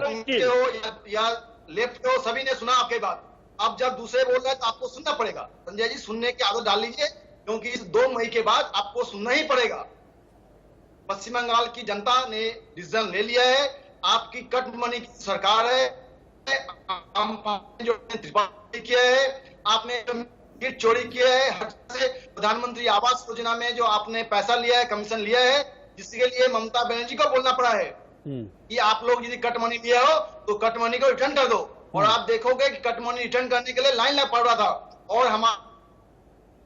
या लेफ्ट हो, सभी ने सुना आपके बात। अब जब दूसरे बोल रहे हैं तो आपको सुनना पड़ेगा। संजय जी सुनने की आदत डाल लीजिए, क्योंकि इस 2 मई के बाद आपको सुनना ही पड़ेगा। पश्चिम बंगाल की जनता ने डिसीजन ले लिया है। आपकी कट मनी की सरकार है। जो त्रिपाठी किया है, आपने किट चोरी किया है। हर से प्रधानमंत्री आवास योजना में जो आपने पैसा लिया है, कमीशन लिया है, जिसके लिए ममता बनर्जी को बोलना पड़ा है कि आप लोग यदि कट मनी लिया हो तो कट मनी को रिटर्न कर दो। और आप देखोगे कि कट मनी रिटर्न करने के लिए लाइन लग पड़ रहा था। और हमारा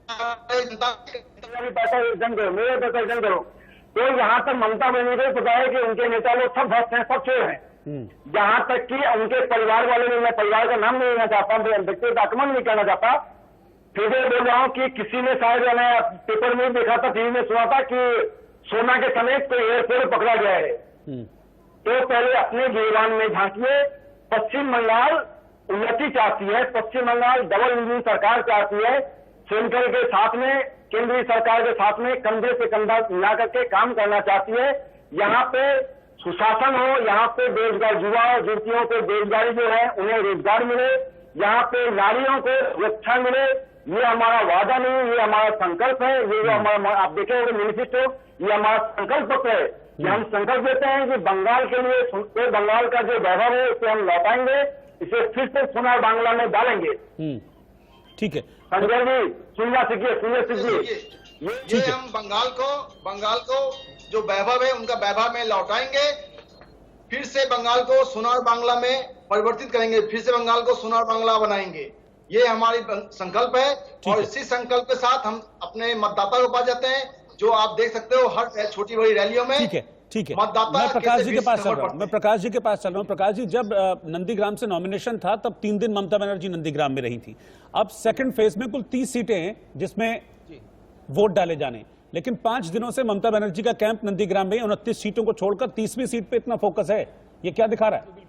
पैसा रिटर्न करो, मेरे पैसा रिटर्न करो। तो यहाँ तक ममता बनर्जी को पता है कि उनके नेता लोग सब भक्त हैं, सब चोर हैं। जहां तक कि उनके परिवार वाले ने, मैं परिवार का नाम नहीं लेना चाहता, व्यक्तिगत आक्रमण नहीं करना चाहता, फिर भी बोल रहा हूँ कि किसी ने शायद पेपर में देखा था, टीवी में सुना था कि सोना के समेत कोई एयरपोर्ट पकड़ा गया है। तो पहले अपने गिरबान में झांकिए। पश्चिम बंगाल उन्नति चाहती है, पश्चिम बंगाल डबल इंजन सरकार चाहती है। सेंट्रल के साथ में, केंद्रीय सरकार के साथ में कंधे से कंधा मिला करके काम करना चाहती है। यहाँ पे सुशासन हो, यहाँ पे बेरोजगार युवा और युवतियों को बेरोजगारी जो है उन्हें रोजगार मिले, यहाँ पे नारियों को सुरक्षा मिले। ये हमारा वादा नहीं, ये हमारा संकल्प है। ये जो हमारा आप देखेंगे मैनिफेस्टो, ये हमारा संकल्प पत्र है। ये हम संकल्प देते हैं कि बंगाल के लिए, बंगाल का जो वैभव है उसे हम लौटाएंगे, इसे फिर से सोना बांग्ला में डालेंगे। ठीक है संजय जी, सुनना सीखिए। ये हम बंगाल को जो वैभव है उनका वैभव में लौटाएंगे। फिर से बंगाल को सोनार बांग्ला में परिवर्तित करेंगे, फिर से बंगाल को सोनार बांग्ला बनाएंगे। ये हमारी संकल्प है। और इसी संकल्प के साथ हम अपने मतदाता के पास जाते हैं, जो आप देख सकते हो हर छोटी बड़ी रैलियों में। ठीक है मैं प्रकाश जी के पास चल रहा हूँ। प्रकाश जी, जब नंदीग्राम से नॉमिनेशन था तब 3 दिन ममता बनर्जी नंदीग्राम में रही थी। अब सेकंड फेज में कुल 30 सीटें हैं जिसमें वोट डाले जाने, लेकिन 5 दिनों से ममता बनर्जी का कैंप नंदीग्राम में 29 सीटों को छोड़कर 30वीं सीट पे इतना फोकस है। ये क्या दिखा रहा है?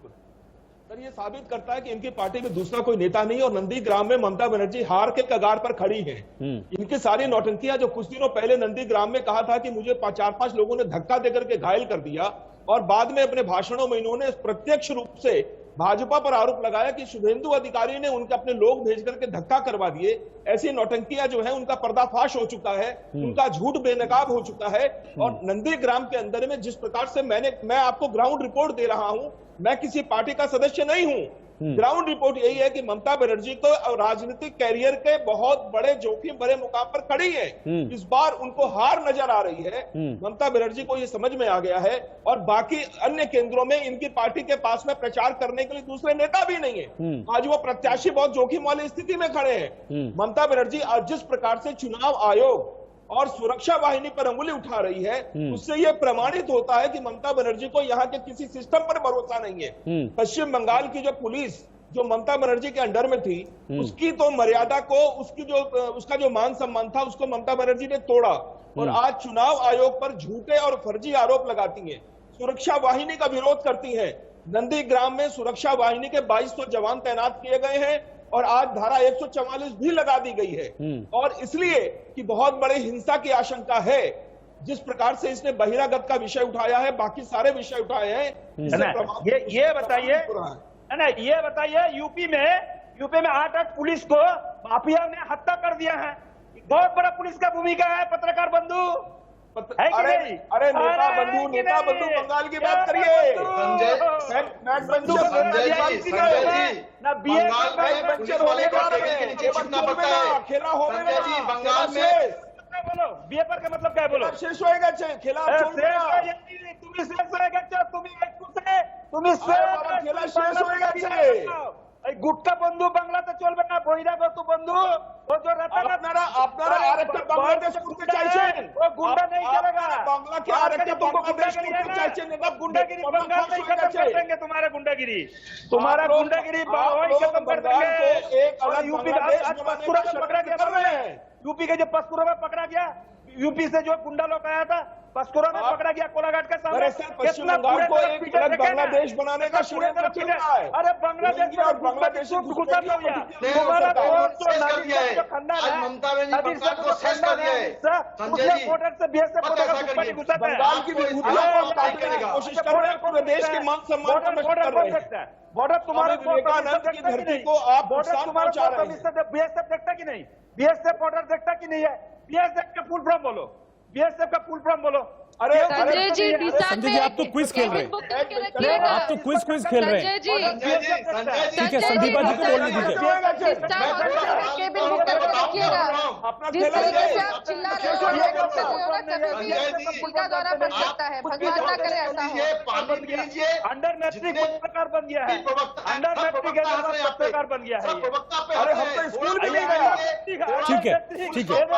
सर ये साबित करता है कि इनकी पार्टी में दूसरा कोई नेता नहीं और नंदीग्राम में ममता बनर्जी हार के कगार पर खड़ी है। इनकी सारी नौटंकियां जो कुछ दिनों पहले नंदीग्राम में कहा था कि मुझे 4-5 लोगों ने धक्का देकर के घायल कर दिया, और बाद में अपने भाषणों में इन्होंने प्रत्यक्ष रूप से भाजपा पर आरोप लगाया कि शुभेंदु अधिकारी ने उनके अपने लोग भेज करके धक्का करवा दिए। ऐसी नौटंकियां जो है उनका पर्दाफाश हो चुका है, उनका झूठ बेनकाब हो चुका है। और नंदीग्राम के अंदर में जिस प्रकार से मैं आपको ग्राउंड रिपोर्ट दे रहा हूं, मैं किसी पार्टी का सदस्य नहीं हूं। ग्राउंड रिपोर्ट यही है कि ममता बनर्जी को राजनीतिक कैरियर के बहुत बड़े जोखिम भरे मुकाम पर खड़ी है। इस बार उनको हार नजर आ रही है। ममता बनर्जी को ये समझ में आ गया है, और बाकी अन्य केंद्रों में इनकी पार्टी के पास में प्रचार करने के लिए दूसरे नेता भी नहीं है। आज वो प्रत्याशी बहुत जोखिम वाली स्थिति में खड़े हैं। ममता बनर्जी आज जिस प्रकार से चुनाव आयोग और सुरक्षा वाहिनी पर अंगुली उठा रही है, उससे यह प्रमाणित होता है कि ममता बनर्जी को यहाँ के किसी सिस्टम पर भरोसा नहीं है। पश्चिम बंगाल की जो पुलिस जो ममता बनर्जी के अंडर में थी, उसकी तो मर्यादा को, उसका जो मान सम्मान था उसको ममता बनर्जी ने तोड़ा। और आज चुनाव आयोग पर झूठे और फर्जी आरोप लगाती हैं। सुरक्षा वाहिनी का विरोध करती हैं। नंदीग्राम में सुरक्षा वाहिनी के 2200 जवान तैनात किए गए हैं और आज धारा 144 भी लगा दी गई है, और इसलिए कि बहुत बड़े हिंसा की आशंका है। जिस प्रकार से इसने बहिरागत का विषय उठाया है, बाकी सारे विषय उठाए हैं। ये बताइए है ना, ये बताइए यूपी में 8 पुलिस को माफिया ने हत्या कर दिया है। बहुत बड़ा पुलिस का भूमिका है। पत्रकार बंधु है कि नहीं? अरे नेता बंधु बंगाल की बात करिए। खेला हो बंगाल में बोलो बीएपर का मतलब क्या है? बोलो शेष होएगा खेला खेला शेष होएगा। गुटका बंधु बांग्लाते चलবে না, বহিরাগত বন্ধু ও जो আপনারা আরেকটা বাংলাদেশ করতে চাইছেন, वो गुंडा नहीं चलेगा। বাংলাকে আরেকটা বাংলাদেশ করতে চাইছেন, এটা गुंडागिरी बंगाल में खत्म कर देंगे। तुम्हारा गुंडागिरी वही खत्म कर देंगे। एक अलग यूपी बांग्लादेश पस्तूरा में पकड़ा गया, यूपी के जो पस्तूरा में पकड़ा गया, यूपी से जो गुंडा लोग आया था पस्तूरा में पकड़ा गया कोलाघाट के सामने। पश्चिम बंगाल को एक अलग बांग्लादेश बनाने का षड्यंत्र चल रहा है। अरे बांग्लादेश और बांग्लादेश ममता बनर्जी सरकार को शेष कर दिया है। संजय जी बंगाल की विभूतियों को कोशिश कर रहे हैं, पूरे देश के मान सम्मान को नष्ट कर रहे हैं। बॉर्डर तुम्हारे विवेकानंद की धरती को आप नुकसान पहुंचा रहे हैं। बीएसएफ देखता कि नहीं? बीएसएफ बॉर्डर देखता कि नहीं है? बीएसएफ का फुल फॉर्म बोलो, बीएसएफ का फुल फॉर्म बोलो। अरे संजय जी आप तो क्विज खेल रहे हैं, आप तो क्विज खेल रहे हैं। ठीक है, संदीपा जी को बोलने दीजिए। अंडर मैट्रिक पत्रकार बन गया है, अंडर मैट्रिक पत्रकार बन गया है। अरे हम तो स्कूल भी नहीं गए। ठीक है,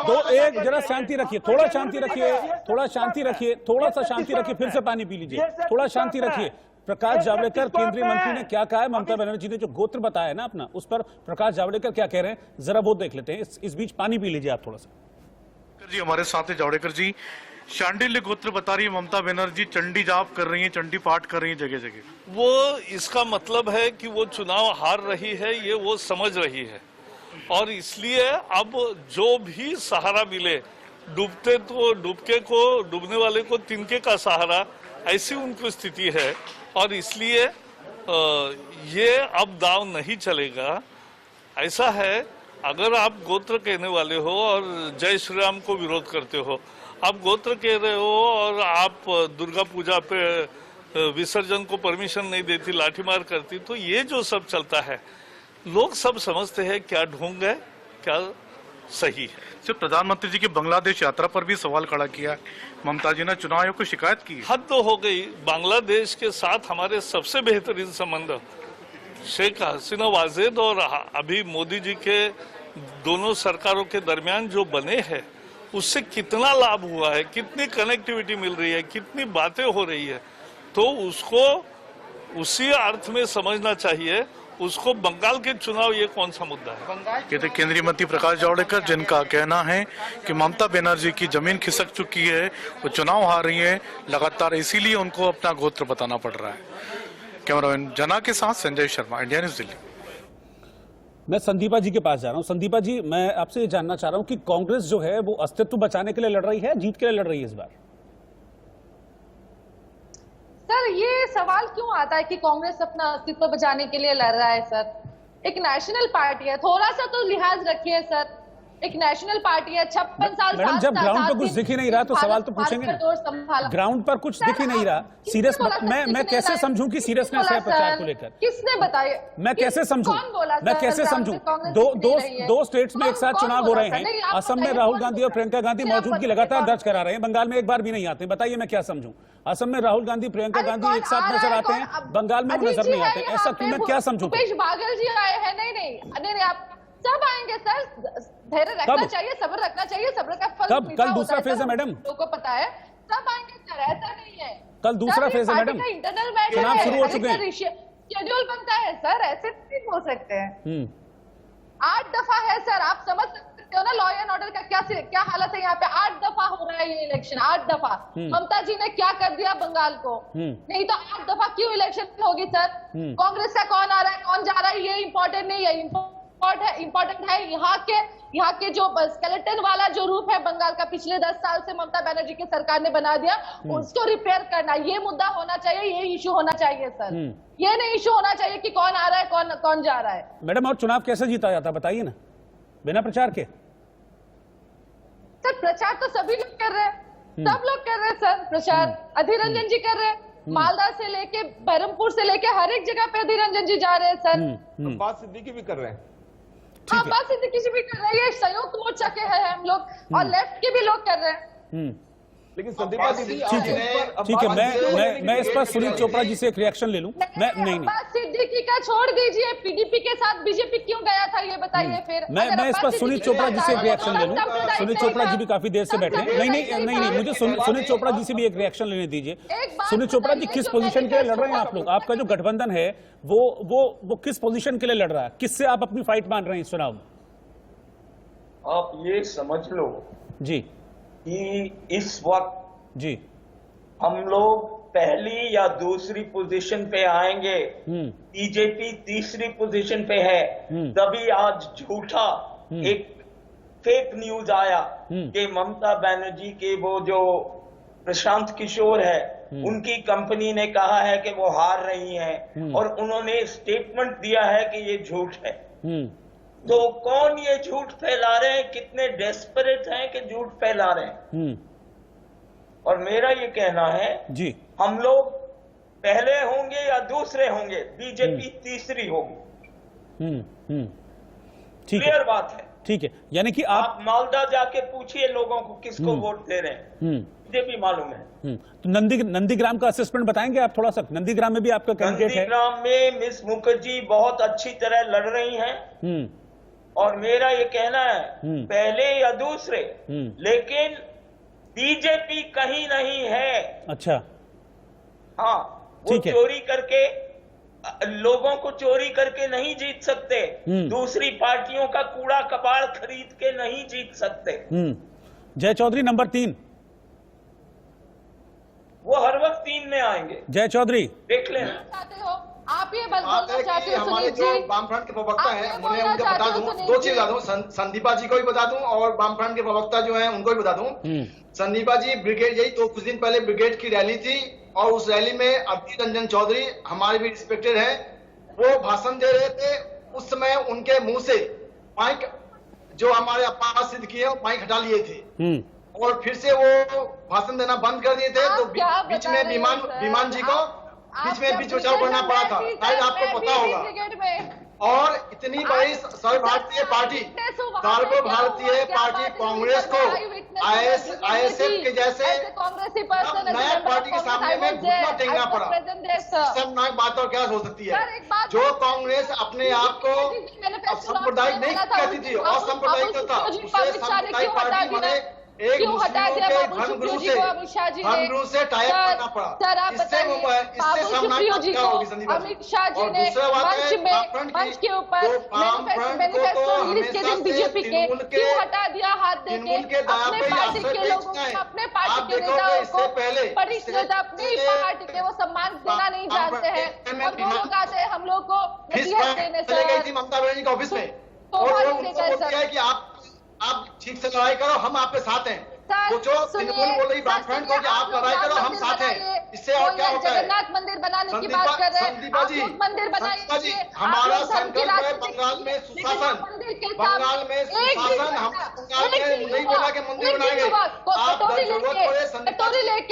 दो एक जरा शांति रखिए, थोड़ा शांति रखिए, थोड़ा शांति रखिए, थोड़ा सा शांति रखिए, फिर से पानी पी लीजिए, थोड़ा शांति रखिए। प्रकाश जावड़ेकर केंद्रीय मंत्री ने क्या कहा है, ममता बनर्जी ने जो गोत्र बताया है ना अपना, उस पर प्रकाश जावड़ेकर क्या कह रहे हैं, जरा वो देख लेते हैं। इस बीच पानी पी लीजिए आप थोड़ा सा। जी हमारे साथ है जावड़ेकर जी। शांडिल्य गोत्र बता रही है ममता बनर्जी, चंडी जाप कर रही है, चंडी पाठ कर रही है जगह जगह। वो इसका मतलब है कि वो चुनाव हार रही है, ये वो समझ रही है, और इसलिए अब जो भी सहारा मिले, डूबने वाले को तिनके का सहारा, ऐसी उनकी स्थिति है। और इसलिए ये अब दाव नहीं चलेगा। ऐसा है, अगर आप गोत्र कहने वाले हो और जय श्री राम को विरोध करते हो, आप गोत्र कह रहे हो और आप दुर्गा पूजा पे विसर्जन को परमिशन नहीं देती, लाठीमार करती, तो ये जो सब चलता है, लोग सब समझते हैं क्या ढोंग है, क्या सही है। सिर्फ प्रधानमंत्री जी की बांग्लादेश यात्रा पर भी सवाल खड़ा किया ममता जी ने, चुनाव आयोग को शिकायत की। हद तो हो गई। बांग्लादेश के साथ हमारे सबसे बेहतरीन संबंध शेख हसीना वाजेद और अभी मोदी जी के दोनों सरकारों के दरमियान जो बने हैं, उससे कितना लाभ हुआ है, कितनी कनेक्टिविटी मिल रही है, कितनी बातें हो रही है, तो उसको उसी अर्थ में समझना चाहिए। उसको बंगाल के चुनाव ये कौन सा मुद्दा है? ये थे केंद्रीय मंत्री प्रकाश जावड़ेकर, जिनका कहना है कि ममता बनर्जी की जमीन खिसक चुकी है, वो चुनाव हार रही है लगातार, इसीलिए उनको अपना गोत्र बताना पड़ रहा है। कैमरामैन जना के साथ संजय शर्मा, इंडिया न्यूज दिल्ली। मैं संदीपा जी के पास जा रहा हूं। संदीपा जी, मैं आपसे ये जानना चाह रहा हूं कि कांग्रेस जो है वो अस्तित्व बचाने के लिए लड़ रही है, जीत के लिए लड़ रही है इस बार? सर, ये सवाल क्यों आता है कि कांग्रेस अपना अस्तित्व बचाने के लिए लड़ रहा है? सर, एक नेशनल पार्टी है, थोड़ा सा तो लिहाज रखिए सर। एक नेशनल पार्टी है, 56 साल मैडम, जब ग्राउंड पर कुछ दिख ही नहीं रहा तो सवाल तो पूछेंगे ना। ग्राउंड पर कुछ दिख ही नहीं रहा, सीरियस मैं कैसे समझूं कि सीरियसनेस है प्रचार को लेकर? किसने बताया? मैं कैसे समझूं? मैं कैसे समझूं? दो स्टेट्स में एक साथ चुनाव हो रहे हैं। असम में राहुल गांधी और प्रियंका गांधी मौजूदगी लगातार दर्ज करा रहे हैं, बंगाल में एक बार भी नहीं आते। बताइए मैं क्या समझूं? असम में राहुल गांधी प्रियंका गांधी एक साथ नजर आते हैं, बंगाल में वो नजर नहीं आते। ऐसा क्यों? मैं क्या समझूं? भूपेश बागल जी आए हैं। नहीं, आप सब आएंगे सर, धैर्य रखना चाहिए, सब्र रखना चाहिए, सब्र का फल कल दूसरा फेज है मैडम, लोगों को पता है, सब आएंगे सर, ऐसा नहीं है। कल दूसरा फेज है मैडम, इंटरनल मैटर चुनाव शुरू हो चुके हैं, शेड्यूल बनता है सर, ऐसे नहीं हो सकते हैं। 8 दफा है सर, आप समझ सकते सकते हो ना लॉ एंड ऑर्डर का क्या हालत है यहाँ पे। 8 दफा हो रहा है ये इलेक्शन, 8 दफा। ममता जी ने क्या कर दिया बंगाल को, नहीं तो 8 दफा क्यों इलेक्शन होगी सर। कांग्रेस का कौन आ रहा है कौन जा रहा है ये इम्पोर्टेंट नहीं है, इम्पोर्टेंट है यहाँ के जो स्केलेटन वाला जो रूप है बंगाल का पिछले 10 साल से ममता बनर्जी की सरकार ने बना दिया, उसको रिपेयर करना, ये मुद्दा होना चाहिए, ये इशू होना चाहिए सर। ये नहीं इशू होना चाहिए कि कौन आ रहा है कौन जा रहा है। मैडम, और चुनाव कैसे जीता जाता बताइए ना, बिना प्रचार के। सर प्रचार तो सभी लोग कर रहे हैं, सब लोग कर रहे हैं सर प्रचार। अधीर रंजन जी कर रहे हैं, मालदा से लेके बहरमपुर से लेके हर एक जगह पे अधीर रंजन जी जा रहे हैं सर। अब्बास सिद्दीकी भी कर रहे हैं। हाँ, अब्बास सिद्दीकी जी भी कर रहे हैं, ये संयुक्त मोर्चा के हैं हम लोग, और लेफ्ट के भी लोग कर रहे हैं। लेकिन संदीपा दीदी ठीक है, मैं इस पर सुनील चोपड़ा जी से एक रिएक्शन ले लूं। मैं नहीं अब्बास सिद्दीकी का छोड़ दीजिए, पीडीपी के साथ बीजेपी क्यों गया था ये बताइए फिर। मैं इस पर सुनील चोपड़ा जी से एक रिएक्शन ले लूं। सुनील चोपड़ा जी भी काफी देर से बैठे हैं। नहीं, मुझे सुनील चोपड़ा जी से भी एक रिएक्शन लेने दीजिए। सुनील चोपड़ा जी, किस पोजीशन के लिए लड़ रहे हैं आप लोग? आपका जो गठबंधन है वो किस पोजीशन के लिए लड़ रहा है? किससे आप अपनी फाइट मान रहे हैं इस चुनाव में? आप ये समझ लो जी कि इस वक्त जी हम लोग पहली या दूसरी पोजीशन पे आएंगे, बीजेपी तीसरी पोजीशन पे है। तभी आज झूठा एक फेक न्यूज आया कि ममता बनर्जी के वो जो प्रशांत किशोर है उनकी कंपनी ने कहा है कि वो हार रही हैं, और उन्होंने स्टेटमेंट दिया है कि ये झूठ है। तो कौन ये झूठ फैला रहे हैं, कितने डेस्परेट हैं कि झूठ फैला रहे हैं। और मेरा ये कहना है जी, हम लोग पहले होंगे या दूसरे होंगे, बीजेपी तीसरी होगी। ठीक क्लियर बात है। ठीक है, यानी कि आप मालदा जाके पूछिए लोगों को किसको वोट दे रहे हैं, मुझे भी मालूम है। तो नंदीग्राम का असेसमेंट बताएंगे आप थोड़ा सा? नंदीग्राम में भी आपका कैंडिडेट है। नंदीग्राम में मिस मुखर्जी बहुत अच्छी तरह लड़ रही हैं, और मेरा ये कहना है पहले या दूसरे, लेकिन बीजेपी कहीं नहीं है। अच्छा, हाँ, वो चोरी करके लोगों को चोरी करके नहीं जीत सकते, दूसरी पार्टियों का कूड़ा कबाड़ खरीद के नहीं जीत सकते। जय चौधरी नंबर 3, वो हर वक्त 3 में आएंगे। जय चौधरी देख लेना। चाहते हो आप ये बोलना चाहते हो हमारे जो वामफ्रंट के प्रवक्ता हैं उन्हें उनको बता दूं, 2 चीज बता दूं, संदीपा जी को भी बता दूं और वामफ्रंट के प्रवक्ता जो हैं उनको भी बता दूं। संदीपा जी, ब्रिगेड यही तो कुछ दिन पहले ब्रिगेड की रैली थी, और उस रैली में अधीर रंजन चौधरी हमारे भी रिस्पेक्टेड हैं, वो भाषण दे रहे थे। उस समय उनके मुंह से माइक जो हमारे अब्बास सिद्दीकी है माइक हटा लिए थे, और फिर से वो भाषण देना बंद कर दिए थे। तो बीच में विमान जी को बीच बचाव करना पड़ा था, शायद आपको पता होगा। और इतनी बड़ी सर्वभारतीय पार्टी, सर्वभारतीय पार्टी कांग्रेस को आईएसएफ के जैसे नया पार्टी के सामने में घुटना टेकना पड़ा। सब नई बात और क्या हो सकती है? जो कांग्रेस अपने आप को सांप्रदायिक नहीं कहती थी, असांप्रदायिक था, उसे सांप्रदायिक पार्टी बने एक धर्मगुरु से टाइप करना पड़ा। इससे सामना क्या होगी संदीप जी? और दूसरा बात है वामफ्रंट की, तो वामफ्रंट को तो हमेशा से तृणमूल के दाव पे असर देखना है। आप देखोगे इससे पहले वो सम्मान देना नहीं जानते हैं, हम लोग को चले गई थी ममता बनर्जी के ऑफिस में, और वो उनको बोलती है कि आप ठीक से लड़ाई करो, हम आपके साथ हैं। वो जो तृणमूल बोल रही वामफ्रंट को कि आप लड़ाई करो, हम साथ हैं। इससे और क्या होता है? जगन्नाथ मंदिर बनाने की बात कर रहे हैं। संदीपा जी, हमारा संकल्प है बंगाल में सुशासन, बंगाल में सुशासन। हम बंगाल में नहीं बोला कि मंदिर बनाएंगे। आप जरूरत पड़े संदीपा जी, एक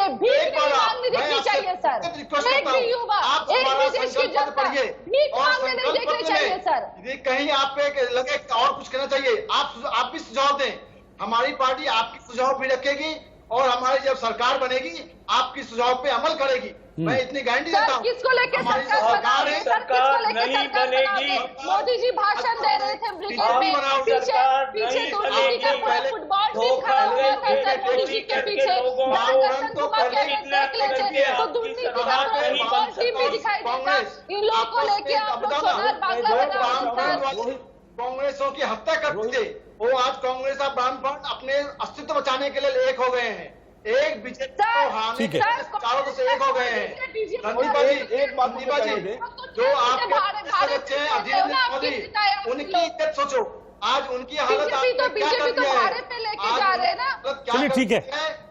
बार मैं आपसे रिक्वेस्ट करता हूँ, आप हमारा संकल्प पत्र पढ़िए, और संकल्प पत्र में कहीं आप पे लगे और कुछ कहना चाहिए, आप भी सुझाव दें। हमारी पार्टी आपकी सुझाव भी रखेगी, और हमारी जब सरकार बनेगी आपकी सुझाव पे अमल करेगी। मैं इतनी गारंटी देता हूँ। किसको लेके सरकार नहीं बनेगी। मोदी जी भाषण दे रहे थे ब्रिगेड में, पीछे दूसरी का पूरा फुटबॉल टीम खड़ा हुआ था सर मोदी जी के पीछे। तो दुर्नीति का फुटबॉल टीम भी दिखाई देता। इन लोगों को लेके आप लोग सोनार बांग्ला बना, कांग्रेसों की हत्या करते थे, वो आज कांग्रेस और वामफ्रंट अपने अस्तित्व बचाने के लिए एक हो गए हैं। एक बीजेपी को हारने के लिए चारों तरफ से एक हो गए हैं। एक बात मुझे कहने दे, जो आपके बच्चे हैं अधीर मोदी, उनकी इज्जत सोचो। आज उनकी हालत क्या कर दिया है। चलिए ठीक है,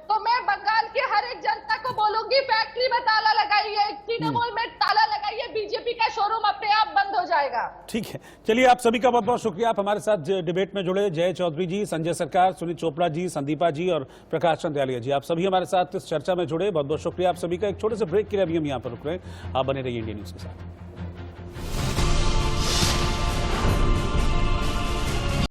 तो मैं बंगाल के हर एक जनता को बोलूंगी फैक्ट्री में ताला लगाइए, तृणमूल में ताला लगाइए, बीजेपी का शोरूम अपने आप बंद हो जाएगा। ठीक है, चलिए आप सभी का बहुत बहुत शुक्रिया। आप हमारे साथ डिबेट में जुड़े जय चौधरी जी, संजय सरकार, सुनीत चोपड़ा जी, संदीपा जी और प्रकाश चंद्यालिया जी, आप सभी हमारे साथ इस चर्चा में जुड़े, बहुत बहुत शुक्रिया आप सभी का। एक छोटे से ब्रेक के लिए अभी हम यहाँ पर रुक रहे हैं, आप बने रहिए इंडिया न्यूज के साथ।